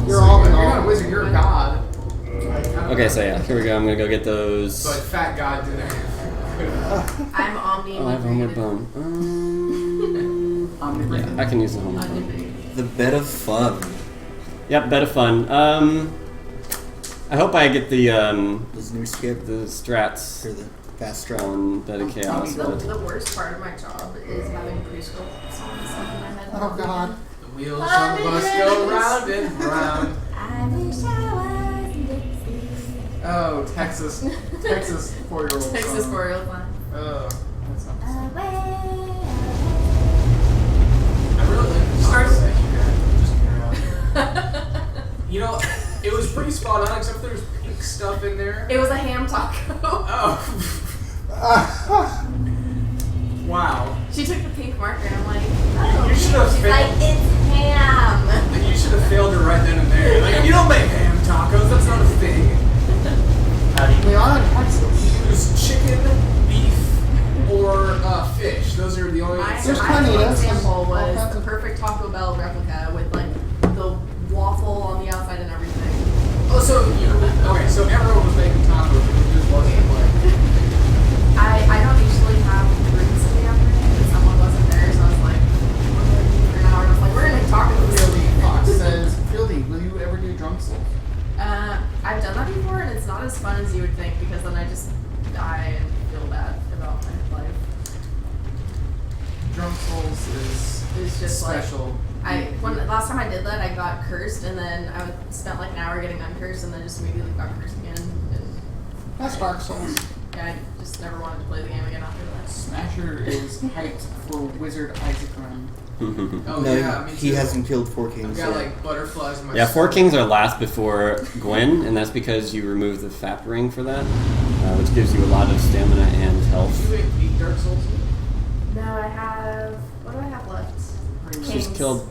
You're all in You're not a all. wizard, you're a god. Okay, so yeah, here we go. I'm gonna go get those. But Fat God didn't. I'm omni. Oh, I have homeward bone. Yeah, I can use the homeward bone. The bed of fun. Yep, bed of fun. I hope I get the Those new skip the strats or the fast strat. on Bed of Chaos. But The worst part of my job is having preschool songs stuck in my head. Oh god. The wheels on the bus go round and round. I wish I was Dixie. Oh, Texas 4-year-old. Texas song. 4-year-old one. Oh, that's not the same. I really like the songs that you got. Just around. You know, it was pretty spot on, except there's pink stuff in there. It was a ham taco. Oh. Wow. She took the pink marker and I'm like, oh, You should have she's failed. like, it's ham. Then you should have failed her right then and there. Like, you don't make ham tacos, that's not a thing. How do you We are in Texas. You use chicken, beef, or fish. Those are the only. My There's my carnitas. example All was kinds a of- perfect Taco Bell replica with like the waffle on the outside and everything. Oh, so okay, so everyone was making tacos, it just wasn't like. I don't usually have drinks in the afternoon, but someone wasn't there, so I was like, what do I do for an hour? And I was like, we're gonna make tacos. Fieldy Fox says, Fieldy, will you ever do drum souls? I've done that before, and it's not as fun as you would think because then I just die and feel bad about my life. Drum souls is It's just special. last time I did that, I got cursed, and then I spent like an hour getting uncursed, and then just immediately got cursed again. And That's Dark Souls. yeah, I just never wanted to play the game again after that. Smasher is hyped for Wizard Isaac Run. Oh No, yeah, me he too. hasn't killed 4 I've kings got yet. like butterflies in my. yeah, 4 stomach. kings are last before Gwen, and that's because you remove the fap ring for that, which gives you a lot of stamina and health. You beat Dark Souls. No, I have. What do I have left? She's Kings. killed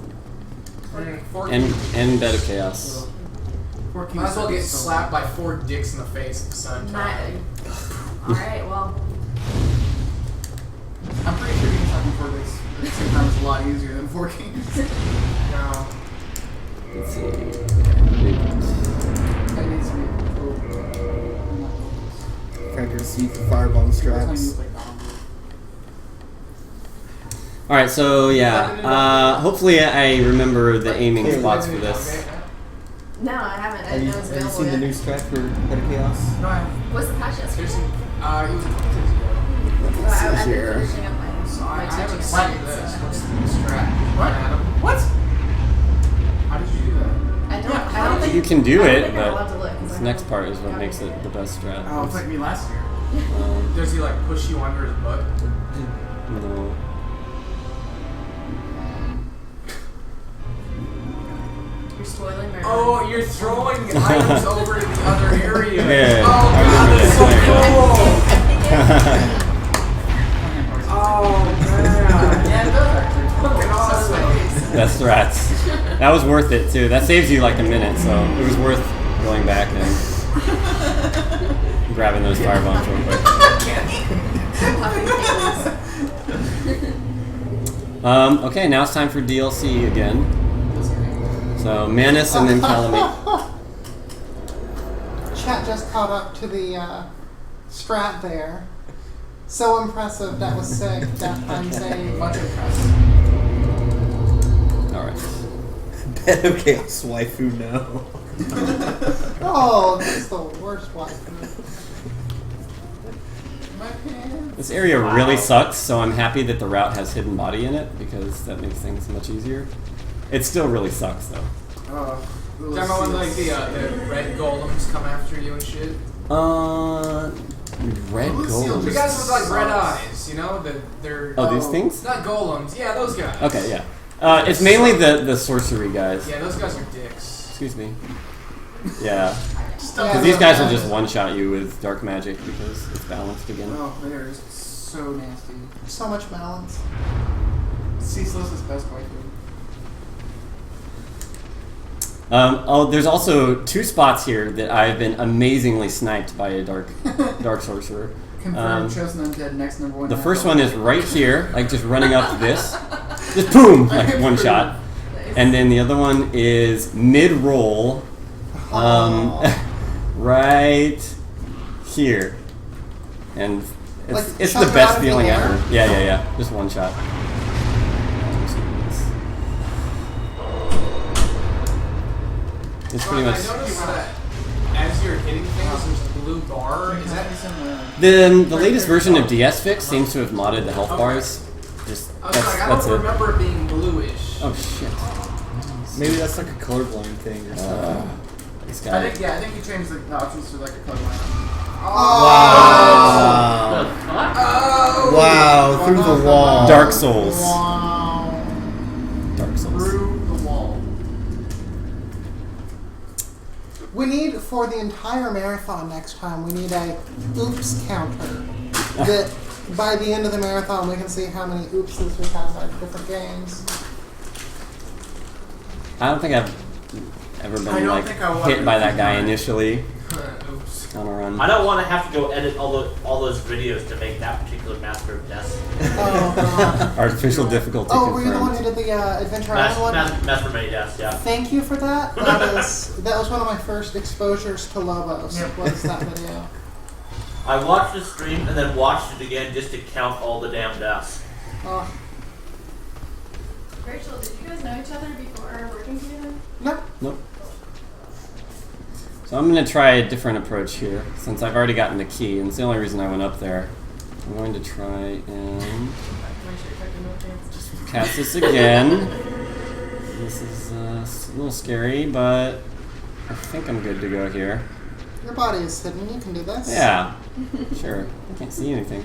4 and Bed of Chaos. 4 Kings. Might as well get so- slapped by 4 dicks in the face at the same time. Alright, well. I'm pretty sure getting something for this at the same time is a lot easier than 4 Kings. No. Let's see. That needs to be Cracker Seath the firebomb straps. Alright, so yeah, hopefully I remember the aiming spots for this. No, I haven't. I Have didn't you, know it was have you available seen the new yet. strat for Bed of Chaos? No, I What's the patch yesterday? seriously. It was a couple days ago. Well, I've been here. finishing up my, So I my haven't teaching seen assignments. this. So What's the strat? What? Adam? What? How did you do that? I don't think You can do I don't it, think I'm allowed but to look, 'cause this I next haven't part is what gotten makes it the best strat. Oh, it's like me last year. Does he like push you under his butt? No. You're spoiling my Oh, you're throwing items over to the other area. Yeah, Oh I god, remember that's so that. cool. Oh man. Yeah, it does actually. Fucking awesome. Best strats. That was worth it too. That saves you like a minute, so it was worth going back and grabbing those firebombs real quick. Okay, now it's time for DLC again. So Manus and then Calamet. Chat just caught up to the strat there. So impressive. That was sick. That I'm saying. Much impressed. All right. Bed of Chaos waifu, no. Oh, that's the worst one. my pants. This area really sucks, so I'm happy that the route has hidden body in it because that makes things much easier. It still really sucks though. Talking about when like the red golems come after you and shit. Red golems. The guys with like red eyes, you know, they're these things? Not golems, yeah, those guys. Okay, yeah. It's mainly the sorcery guys. Yeah, those guys are dicks. Excuse me. Yeah. Because these guys will just one-shot you with dark magic because it's balanced again. Oh, they're so nasty. So much balance. Ceaseless' best waifu. There's also 2 spots here that I've been amazingly sniped by a dark sorcerer. Confirmed chosen undead next number 1. The first one is right here, like just running up this. Just boom, like one shot. And then the other one is mid-roll, right here. And it's the best feeling ever. Yeah. Just one shot. It's pretty much. I noticed that as you're hitting things, there's a blue bar. Is that The latest version of DS Fix seems to have modded the health bars. Just I was like, I don't remember it being bluish. Oh shit. Maybe that's like a colorblind thing or something. This guy. I think you changed the options to like a color line. Wow. Oh! Wow, through the wall. Dark Souls. Wow. Dark Souls. Through the wall. We need, for the entire marathon next time, we need a oops counter. That by the end of the marathon, we can see how many oopses we've had by different games. I don't think I've ever been like hit by that guy initially Oops. on a run. I don't want to have to go edit all those videos to make that particular Master of Death. Oh, Artificial difficulty were you the one who confirmed. did the Adventure Island one? Master of Many Deaths, yeah. Thank you for that. That was one of my first exposures to Lobos. Was that video? I watched the stream and then watched it again just to count all the damn deaths. Oh, Rachel, did you guys know each other before working together? no. Nope. So I'm going to try a different approach here, since I've already gotten the key, and it's the only reason I went up there. I'm going to try and cast this again. This is a little scary, but I think I'm good to go here. Your body is hidden. You can do this. Yeah, sure. I can't see anything.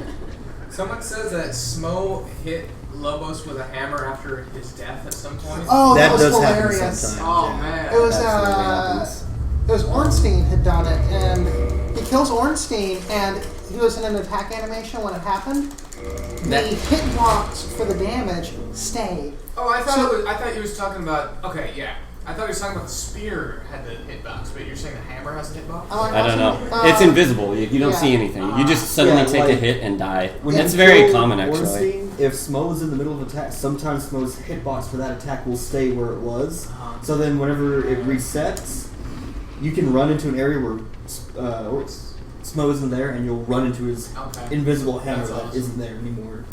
Someone says that Smo hit Lobos with a hammer after his death at some point. Oh, that was does happen hilarious. sometimes. Oh yeah. man. It was Absolutely happens. it was Ornstein had done it, and he kills Ornstein, and he was in an attack animation when it happened. The hitbox for the damage stayed. Oh, I thought you was talking about. Okay, yeah. I thought you was talking about the spear had the hitbox, but you're saying the hammer has a hitbox. I don't know. It's invisible. You don't see anything. You just suddenly take a hit and die. When That's you very kill common, actually. Ornstein, if Smo is in the middle of attack, sometimes Smo's hitbox for that attack will stay where it was. So then whenever it resets, you can run into an area where Smo isn't there, and you'll run into his invisible hammer that isn't there anymore.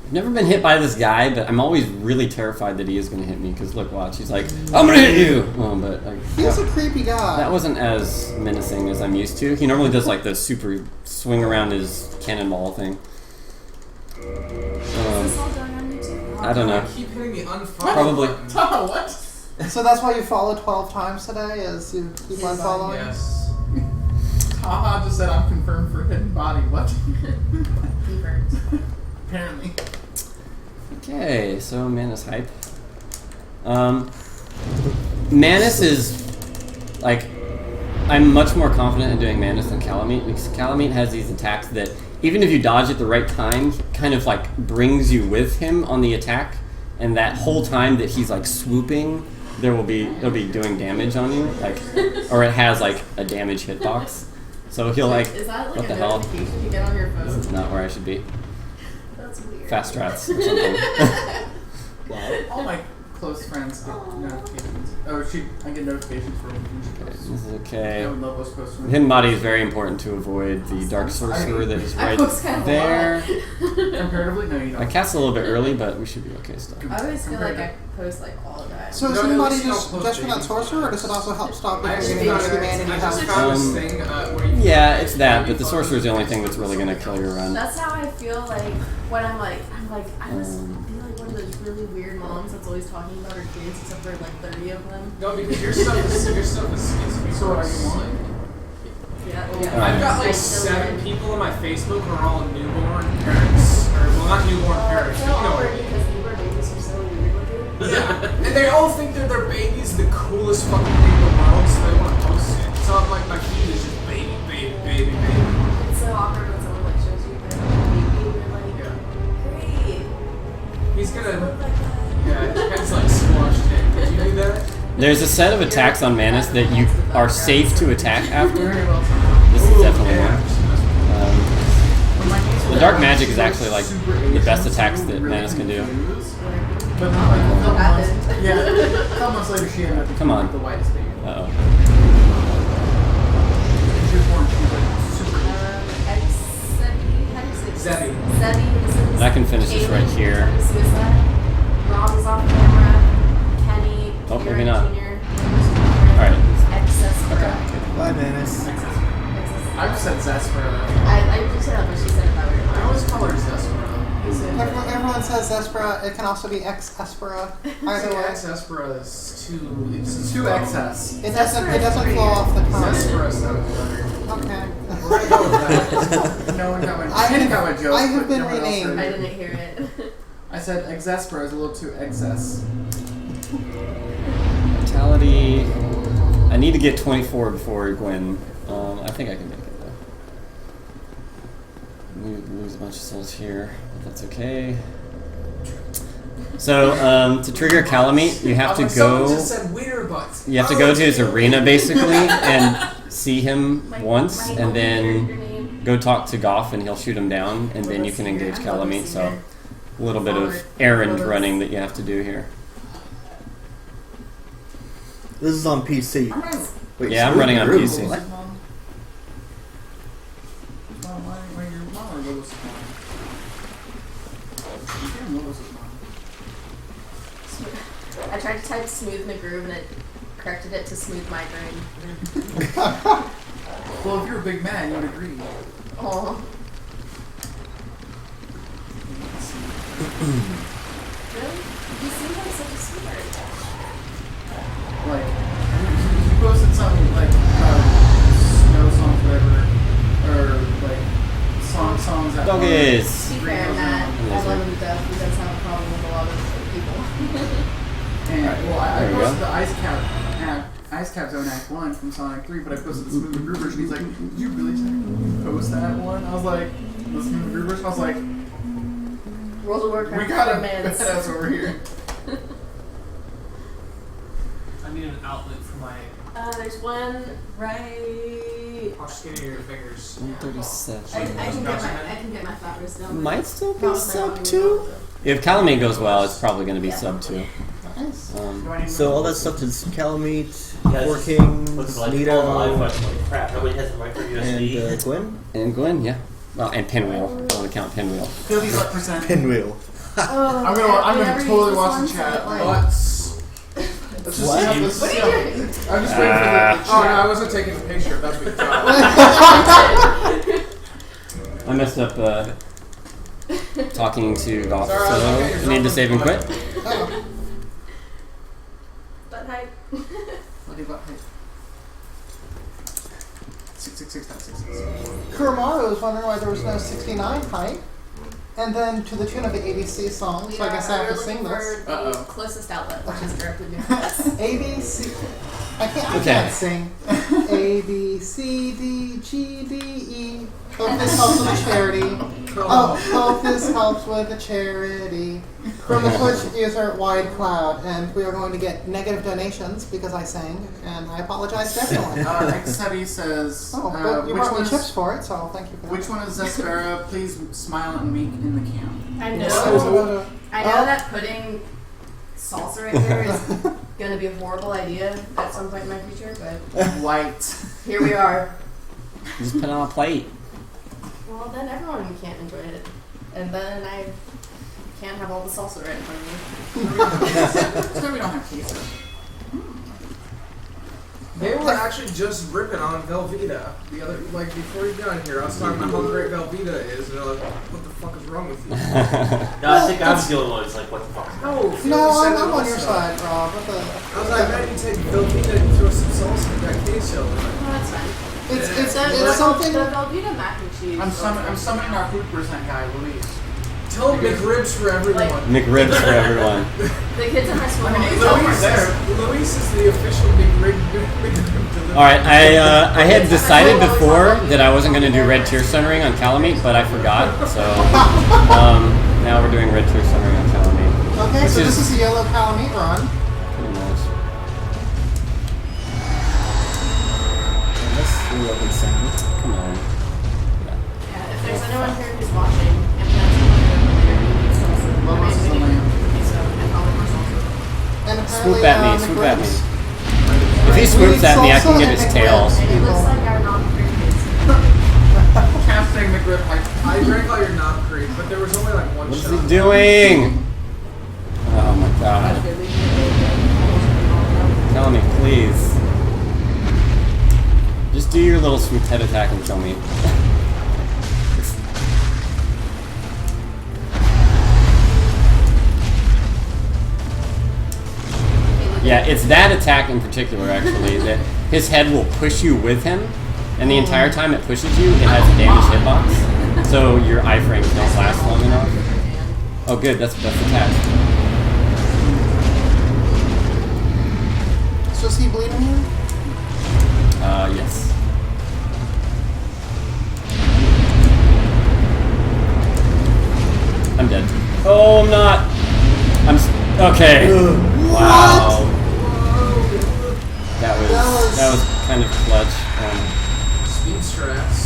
I've never been hit by this guy, but I'm always really terrified that he is going to hit me, because look, watch. He's like, I'm going to hit you! Oh, but like, He's a creepy guy. that wasn't as menacing as I'm used to. He normally does like the super swing around his cannonball thing. Is this all done on YouTube? I don't know. I keep hitting the unfollow Probably. button. Oh, what? So that's why you follow 12 times today, is you keep on following? Yes. Haha just said I'm confirmed for hidden body. What? Confirmed. Apparently. Okay, so Manus hype. Manus is, like, I'm much more confident in doing Manus than Calamet, because Calamet has these attacks that, even if you dodge at the right time, he kind of, like, brings you with him on the attack, and that whole time that he's, like, swooping, it'll be doing damage on you, like, or it has, like, a damage hitbox. So he'll, like, Is that like what a the hell? notification you get on your This phone? is not where I should be. That's weird. Fast strats or something. Wow. All my close friends get notifications. Oh, I get notifications for when she Okay, posts. this is okay. I would love those posts. Hidden body is very important to avoid the dark sorcerer that is I right post kind of there. Comparatively, no, you I don't. cast a little bit early, but we should be okay still. I always feel like I post like all the time. time. So is No, anybody it's not just close for that to sorcerer, or does it also help stop I people actually getting found, humanity? I just help? found this thing where you Yeah, it's that, but the sorcerer is the only thing that's really going to kill your run. That's how I feel like when I must be like one of those really weird moms that's always talking about her kids, except for like 30 of them. No, because your stuff is So what are you want? Yeah. I've got like I still 7 did. people in my Facebook who are all newborn parents, or well, not newborn parents, It's so but you know. awkward because newborn babies are so weird looking. Yeah, and they all think that their baby's the coolest fucking thing in the world, so they want to post it. So I'm like, my feed is just baby, baby, baby, baby. It's so awkward when someone like shows you their baby and you're like, Yeah. great. He's Look gonna, like that. yeah, his head's like squashed in. Did you do that? There's a set of attacks on Manus that you are safe to attack after. Very well. This is Ooh, definitely yeah. one. When my niece The was dark magic is actually like super the best Asian, attacks so that really Manus can do. confused. But not like a couple What months. happened? Yeah, a couple months later she ended up Come on. becoming the whitest baby. Uh-oh. She was born, she was like super Zebi. Zebi, this is And I can finish this right Aiden, here. Tony Suicide. Rob is off camera. Kenny, Oh, maybe Aaron not. Jr. Alright. Excess Bye, Manus. I just said Zespera. I just said that, but she said it that weird. I always call her Zespera. Everyone says Zespera. It can also be Ex-Espera. Either way. Zespera is too. It's too excess. It doesn't flow off the tongue. Zespera sounds better. Okay. We're gonna go with that. No one got my, I Kenny have- got my joke. I have but been no one else renamed. heard I it. didn't hear it. I said Exaspera is a little too excess. Vitality. I need to get 24 before Gwen. I think I can make it though. We lose a bunch of souls here, but that's okay. So to trigger Calamet, you have to Someone go. just said wiener butts. You have to go to his arena basically and see him once, and Your then name. go talk to Goff, and he'll shoot him down, and then you can engage Calamet. So a little bit of errand running that you have to do here. This is on PC. Wait, Yeah, I'm so- running on Ooh, PC. what? Why your mom or Lotus is mom? You can't Lotus is mom. I tried to type smooth in the groove and it corrected it to smooth migraine. Well, if you're a big man, you would agree. Oh. Really? You seem like such a sweetheart. Like, you posted something like snow songs, whatever, or like songs that Doggies. To be fair, Matt, I love him to death. He does have a problem with a lot of people. And well, I There you posted go. the Ice Cap Zone Act 1 from Sonic 3, but I posted the Smooth and Groove version. He's like, did you really post that one? I was like, the Smooth and Groove version? I was like, World of Warcraft we got a romance. badass over here. I need an outlet for my. There's one right. How skinny are your fingers? 137. I can get my fat wrist down. Might still be Probably sub not 2. If Calamet goes well, it's probably going to be sub 2. Nice. Do I need So all that stuff is Calamet, Yes. Four Kings, Looks like Nito, all the live questions like crap. Nobody has a micro USB. and Gwen? And Gwen, yeah. Well, and Pinwheel. I want to count Pinwheel. 50%. Pinwheel. I'm gonna totally watch the chat. Butts. Let's just What? see. Let's What see. are you doing? I'm just waiting for the Oh, no, I wasn't taking a picture. That's what you I messed up talking to Goff, Sorry, I was looking at your so I need to save and quit. Oh, Butt height. Bloody butt height. 666.66. Kuramato was wondering why there was no 69 height. And then to the tune of the ABC song, so I guess I have to sing looking this. for the Uh-oh. closest outlet, which is directly near us. ABC. I Okay. can't sing. A, B, C, D, G, D, E. Hope this helps with a charity. Oh, hope this helps with a charity. From the Twitch user Wide Cloud. And we are going to get negative donations because I sang. And I apologize to everyone. Xheavy says, Oh, but you which brought one me is chips for it, so thank you for that. which one is Zespera? Please smile and wink in the cam. I Yes, know. I know Oh. that putting salsa right there is going to be a horrible idea at some point in my future, but White. here we are. Just put it on a plate. Well, then everyone can't enjoy it. And then I Can't have all the salsa right in front of me. It's we don't have queso. They were actually just ripping on Velveeta the other, like before you got here. I was talking about how great Velveeta is, and they're like, "What the fuck is wrong with you?" No, I think I was the only one who's like, what the fuck? No, I'm on your side, Rob. What the? I was like, "Man, you take Velveeta and throw some salsa in that queso." No, that's fine. It's The something. Velveeta mac and cheese. I'm summoning our food percent guy, Luis. Tell McRibs for everyone. McRibs for everyone. The kids in my school. I mean, it's Luis is the official McRib delivery. All right, I had decided before that I wasn't going to do red tier centering on Calamet, but I forgot. So now we're doing red tier centering on Calamet. Okay, so this is the yellow Calamet run. Pretty much. That's a lovely sound. Come on. Yeah, if there's anyone here who's watching, and that's Lobos is the lamb. And apparently, Swoop at me, swoop at me. McRibs. If he swoops at me, I can get his tail. And it looks like our non-creative. Casting McRib hype. I drank all your knob cream, but there was only like one What is shot. he doing? Oh my god. Tell me, please. Just do your little swoop head attack and kill me. Yeah, it's that attack in particular, actually, that his head will push you with him, and the entire time it pushes you, it has a damaged hitbox, so your iframes don't last long enough. Oh, good, that's attack. So is he bleeding you? Yes. I'm dead. Oh, I'm not. Okay. Wow. That was kind of clutch. Speed strats.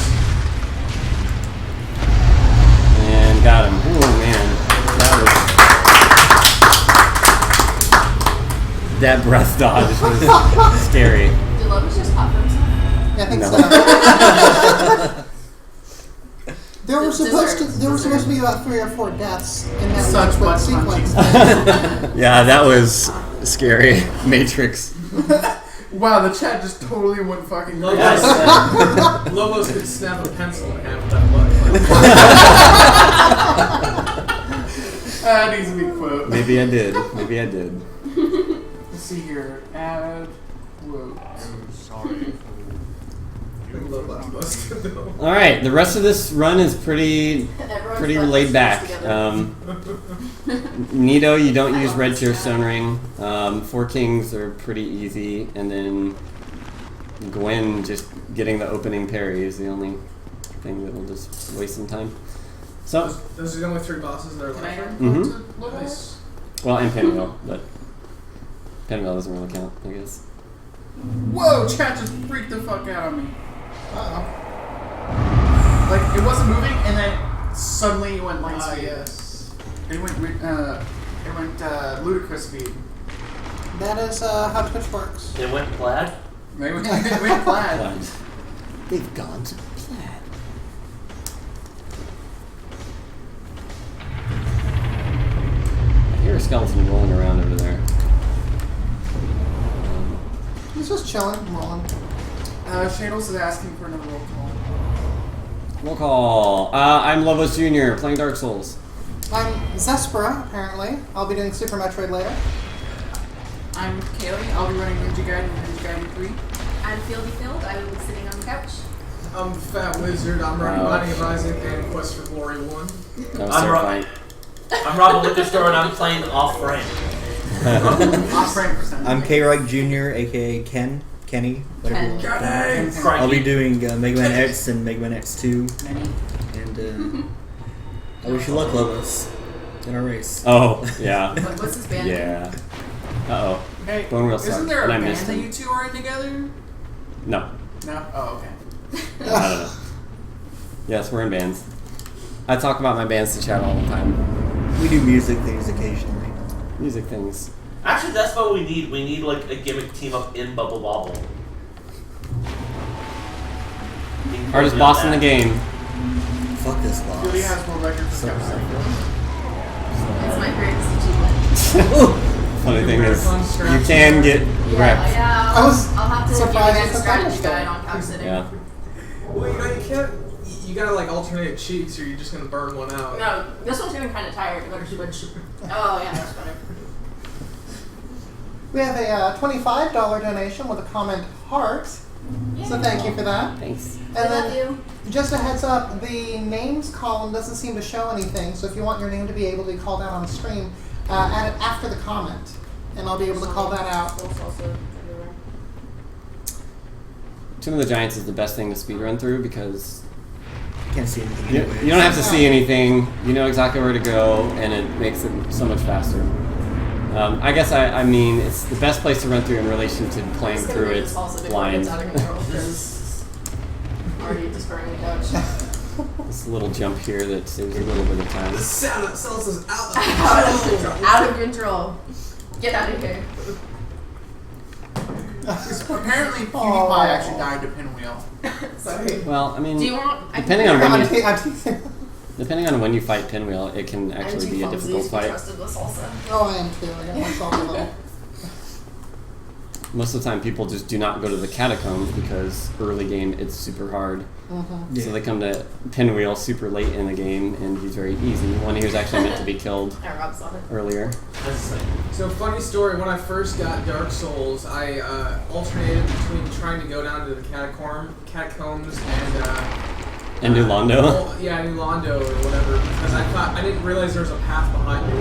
And got him. Oh man, that breath dodge was scary. Did Lotus just pop himself? Yeah, I think No. so. There were supposed to be about 3 or 4 deaths in that Such one butt sequence. Yeah, that was scary. Matrix. Wow, the chat just totally went fucking Lobos could snap a pencil in half that butt. That needs to be quote. Maybe I did. Maybe I did. Let's see here. Add quote. All right, the rest of this run is pretty Everyone's laid back. together. Nito, you don't use red tier stone ring. 4 kings are pretty easy, and then Gwen just getting the opening parry is the only thing that will just waste some time. So, Those are the only 3 bosses that are Can I left. go to Nice. well, and Penwell, but Penwell doesn't really count, I guess. Whoa, chat just freaked the fuck out on me. Uh-oh. Like, it wasn't moving, and then suddenly it went light speed. Yes. It went ludicrous speed. That is how Twitch works. It went plaid? It went plaid. Plaid. They've gone to plaid. I hear a skeleton rolling around over there. He's just chilling, rolling. Shadles is asking for another roll call. Roll call. I'm Lobos Jr. playing Dark Souls. I'm Zespera, apparently. I'll be doing Super Metroid later. I'm Kaylee. I'll be running Ninja Gaiden and Ninja Gaiden 3. I'm Fieldy Field. I will be sitting on the couch. I'm the Fat Wizard. I'm running Wow. Binding of Isaac and Quest for Glory 1. That was I'm terrifying. I'm Rob Liquor Store and I'm playing off frame. Off frame percent. I'm K-Reich Jr., aka Kenny, whatever you want. I'll be doing Mega Man X and Mega Man X2, and I wish you luck, Lobos, in our race. Oh, yeah. What's his band name? Yeah. Uh-oh. Hey, Bone Wheel isn't sucked, there a and I band missed that him. you two are in together? No. No? Oh, okay. I don't know. Yes, we're in bands. I talk about my bands to chat all the time. We do music things occasionally. Music things. Actually, that's what we need. We need like a gimmick team up in Bubble Bobble. Hardest boss in the game. Fuck this boss. Fieldy has more records than So Capra. my greatest achievement. Funny thing is, Marathon you strategy. can get wrecked. Yeah. I was I'll have to give you surprised guys at a the strategy thunderstorm. guide on Couch City. Yeah. Well, you can't. You gotta like alternate cheeks, or you're just gonna burn one out. No, this one's getting kind of tired. Oh yeah, that's better. We have a $25 donation with a comment heart. So thank you for that. Thanks. And I love then, you. just a heads up, the names column doesn't seem to show anything. So if you want your name to be able to be called out on the stream, add it after the comment, and I'll be able to call that out. Tomb of the Giants is the best thing to speedrun through because Can't see anything. you anyway. don't have to see anything. You know exactly where to go, and it makes it so much faster. I guess I mean it's the best place to run through in relation to playing through it blind. Already destroying the couch. This little jump here that saves a little bit of time. The sound of cells is out Out of control. Get out of here. Apparently, PewDiePie actually died to Pinwheel. Sorry. Well, I mean, Do you want? depending on when you I'm teasing. depending on when you fight Pinwheel, it can actually be a difficult fight. Trusted with salsa. Oh, I am too. I got myself a little. Most of the time, people just do not go to the catacombs because early game it's super hard. Mm-hmm. So they come to Pinwheel super late in the game, and he's very easy. One here's actually meant to be killed Yeah, Rob saw it. earlier. So funny story. When I first got Dark Souls, I alternated between trying to go down to the catacombs And New Londo. New Londo or whatever, because I didn't realize there was a path behind me.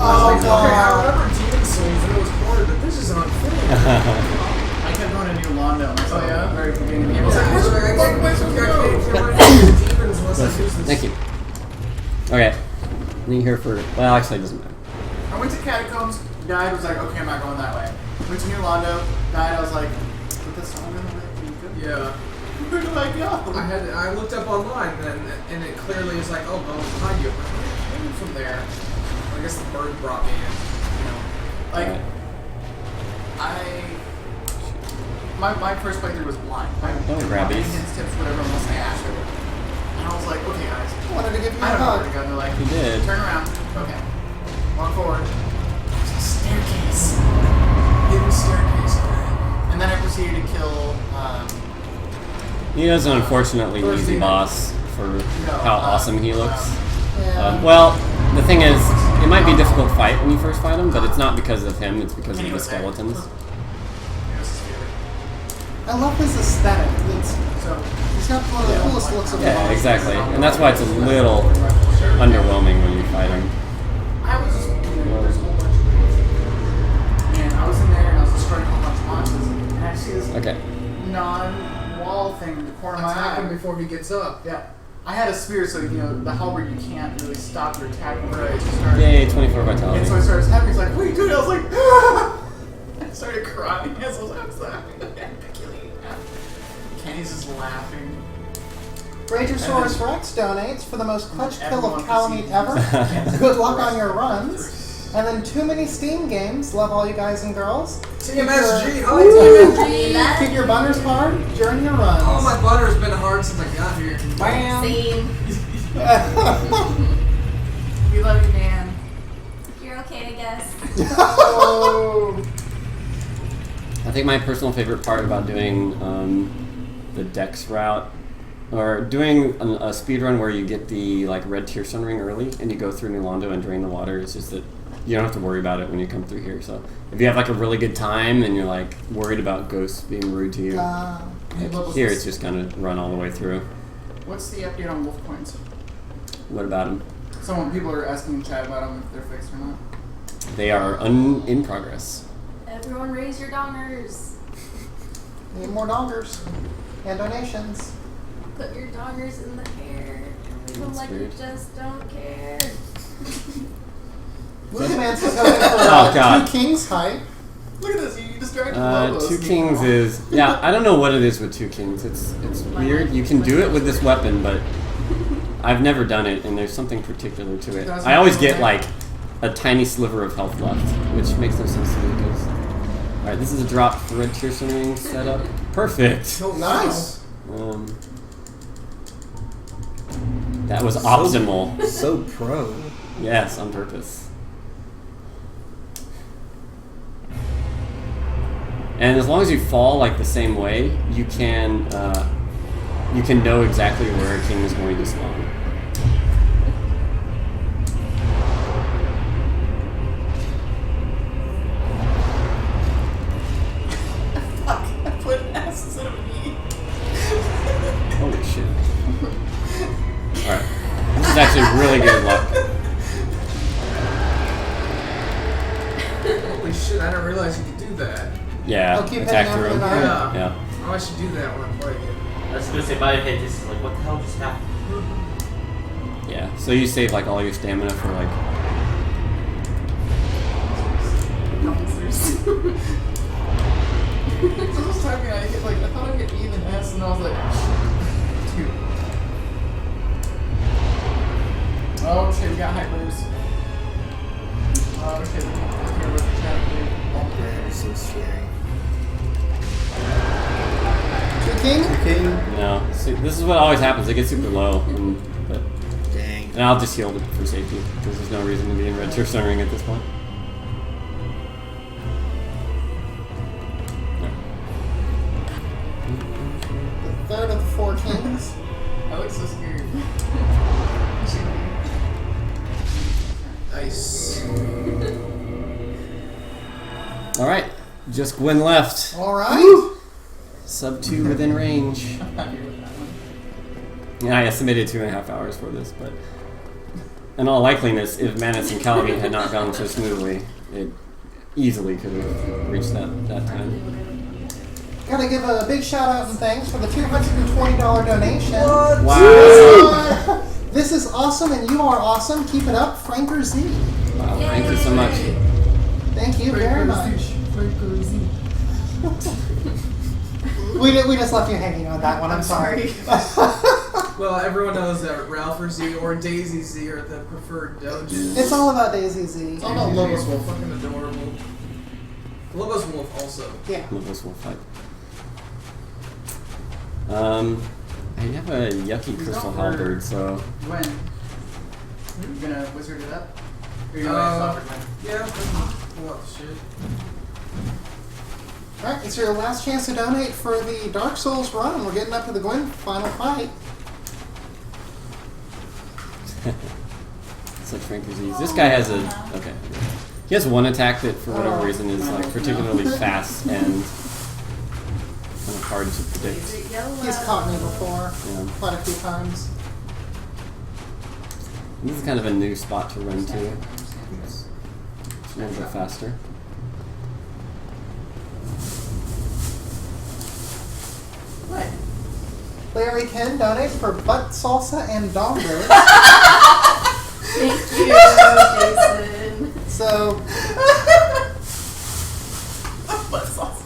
Oh, I was like, okay, I God. remember Demon Souls and it was hard, but this is unfair. I kept going to New Londo myself Oh, yeah? at the very beginning of the game. I was like, Yeah. I can't run into demons unless I use this. Thank you. Okay. Me here for. Well, actually, it doesn't matter. I went to Catacombs, died, was like, okay, I'm not going that way. Went to New Londo, died, I was like, put this song in the way, are you good? Yeah. Where do I go? I looked up online and it clearly is like, oh, well, behind you. I came from there. I guess the bird brought me in. You know. Like, my first playthrough was blind. I Don't didn't grab want any these. hints, tips, whatever, unless I asked her. And I was like, okay, guys, I wanted to give you a I don't know where hug. to go. They're like, You did. turn around. Okay. Walk forward. There's a staircase. Hidden staircase. And then I proceeded to kill, He is an unfortunately First easy demon. boss for how awesome he looks. Yeah. Well, the thing is, it might be a difficult fight when you first fight him, but it's not because of him, it's because of the skeletons. I love his aesthetic. So, He's got one of the coolest looks of the Yeah, boss. exactly. And that's why it's a little underwhelming when you fight him. I was just, there's a whole bunch of ways. And I was in there and I was destroying a whole bunch of monsters. And I see this Okay. non-wall thing in the corner of my Attack him eye. before he gets up. Yeah. I had a spear, so, the halberd, you can't really stop your attack. Right. Yay, 24 vitality. And so I started having, he's like, what are you doing? I was like, ah! I started crying as I was laughing. Kenny's just laughing. Ragersaurus Rex donates for the most clutch kill Everyone of Calamet proceeds. ever. Good luck on your runs. And then too many Steam games. Love all you guys and girls. TMSG, hi Woo! TMSG. Keep your bunners hard during your runs. Oh, my butter's been hard since I got here. Bam. Same. We love you, Dan. You're okay, I guess. Oh. I think my personal favorite part about doing the Dex route, or doing a speedrun where you get the red tier sun ring early and you go through New Londo and drain the water, is just that you don't have to worry about it when you come through here. So if you have a really good time and you're worried about ghosts being rude to you, here it's just gonna run all the way through. What's the update on wolf coins? What about them? People are asking in chat about them if they're fixed or not. They are in progress. Everyone raise your dongers. Need more dongers and donations. Put your dongers in the air. Leave them That's like weird. you just don't care. Lucaman's is going for Oh, God. Two Kings hype. Look at this, you distracted Lobos. Two Kings is I don't know what it is with Two Kings. It's weird. You can do it with this weapon, but I've never done it, and there's something particular to it. I always get a tiny sliver of health left, which makes no sense to me. Because all right, this is a drop for red tier ring setup. Perfect. Oh, Nice. That was optimal. So pro. Yes, on purpose. And as long as you fall like the same way, you can know exactly where a king is going to spawn. Fuck, I put S instead of E. Holy shit. Alright. This is actually really good luck. Holy shit, I didn't realize you could do that. Yeah, I'll keep attack hitting the room. after that. Yeah. Yeah. Oh, I should do that when I'm playing it. I was gonna say, my head is like, what the hell just happened? Yeah. So you save like all your stamina for like. So this time I hit like I thought I'd get E and S, and I was like, dude. Oh shit, we got hypers. Oh shit, we can't hear what the chat did. That brand is so scary. King? King. No. See, this is what always happens. It gets super low, but Dang. and I'll just heal it for safety because there's no reason to be in red turf ring at this point. The third of the 4 kings. I look so scared. Nice. All right. Just Gwen left. Alright. Sub 2 within range. I'm happy with that one. Yeah, I estimated 2.5 hours for this, but in all likeliness, if Manus and Calamet had not gone so smoothly, it easily could have reached that time. Gotta give a big shout out and thanks for the $220 donation. Wow. This is awesome and you are awesome. Keep it up, Franker Z. Wow, thank you so much. Thank you very much. We just left you hanging on that one, I'm sorry. Well, everyone knows that Ralph or Z or Daisy Z are the preferred doges. It's all about Daisy Z. It's all about Lobos Wolf. Fucking adorable. Lobos Wolf also. Yeah. Lobos will fight. I have a yucky crystal halberd, so When? You gonna wizard it up? Or you gonna stop it, man? Yeah. Pull up shit. Alright, it's your last chance to donate for the Dark Souls run. We're getting up to the Gwen final fight. it's like Frank disease. This guy has a okay. He has one attack that, for whatever reason, is like particularly fast and kind of hard to predict. He's caught me before, Yeah. quite a few times. This is kind of a new spot to run to. It's a little bit faster. Right. Larry Ken donates for butt salsa and dongers. Thank you, Jason. So,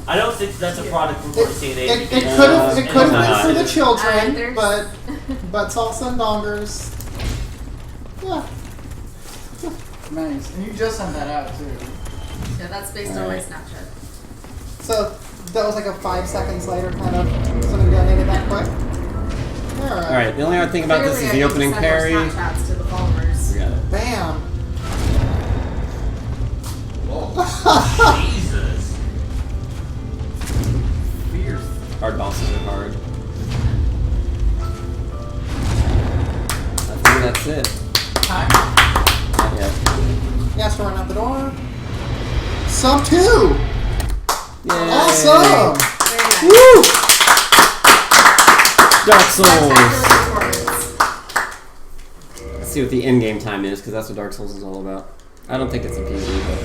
I don't think that's a product we're going to see at it AGDE. could have been for the children, there's- but butt salsa and dongers. Yeah. Nice. And you just sent that out too. Yeah, that's based on my Snapchat. So that was like a 5 seconds later kind of something donated that quick. Alright. Alright, the only other thing about this is Clearly, the I opening can send more parry. Snapchats to the followers. We got it. Bam. Jesus. Fierce. Hard bosses are hard. I think that's it. Time. Not yet. Yes, we're out the door. Sub 2! Yay. Awesome! Very nice. Woo! Dark Souls! Spectacular performance. Let's see what the in-game time is, because that's what Dark Souls is all about. I don't think it's a PG, but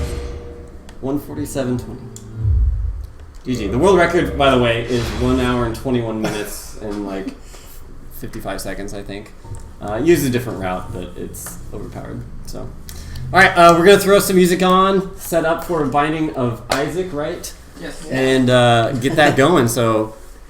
1:47:20. GG. The world record, by the way, is 1 hour and 21 minutes and like 55 seconds, I think. Use a different route, but it's overpowered. So, all right, we're gonna throw some music on, set up for a Binding of Isaac, right? Yes. And get that going. So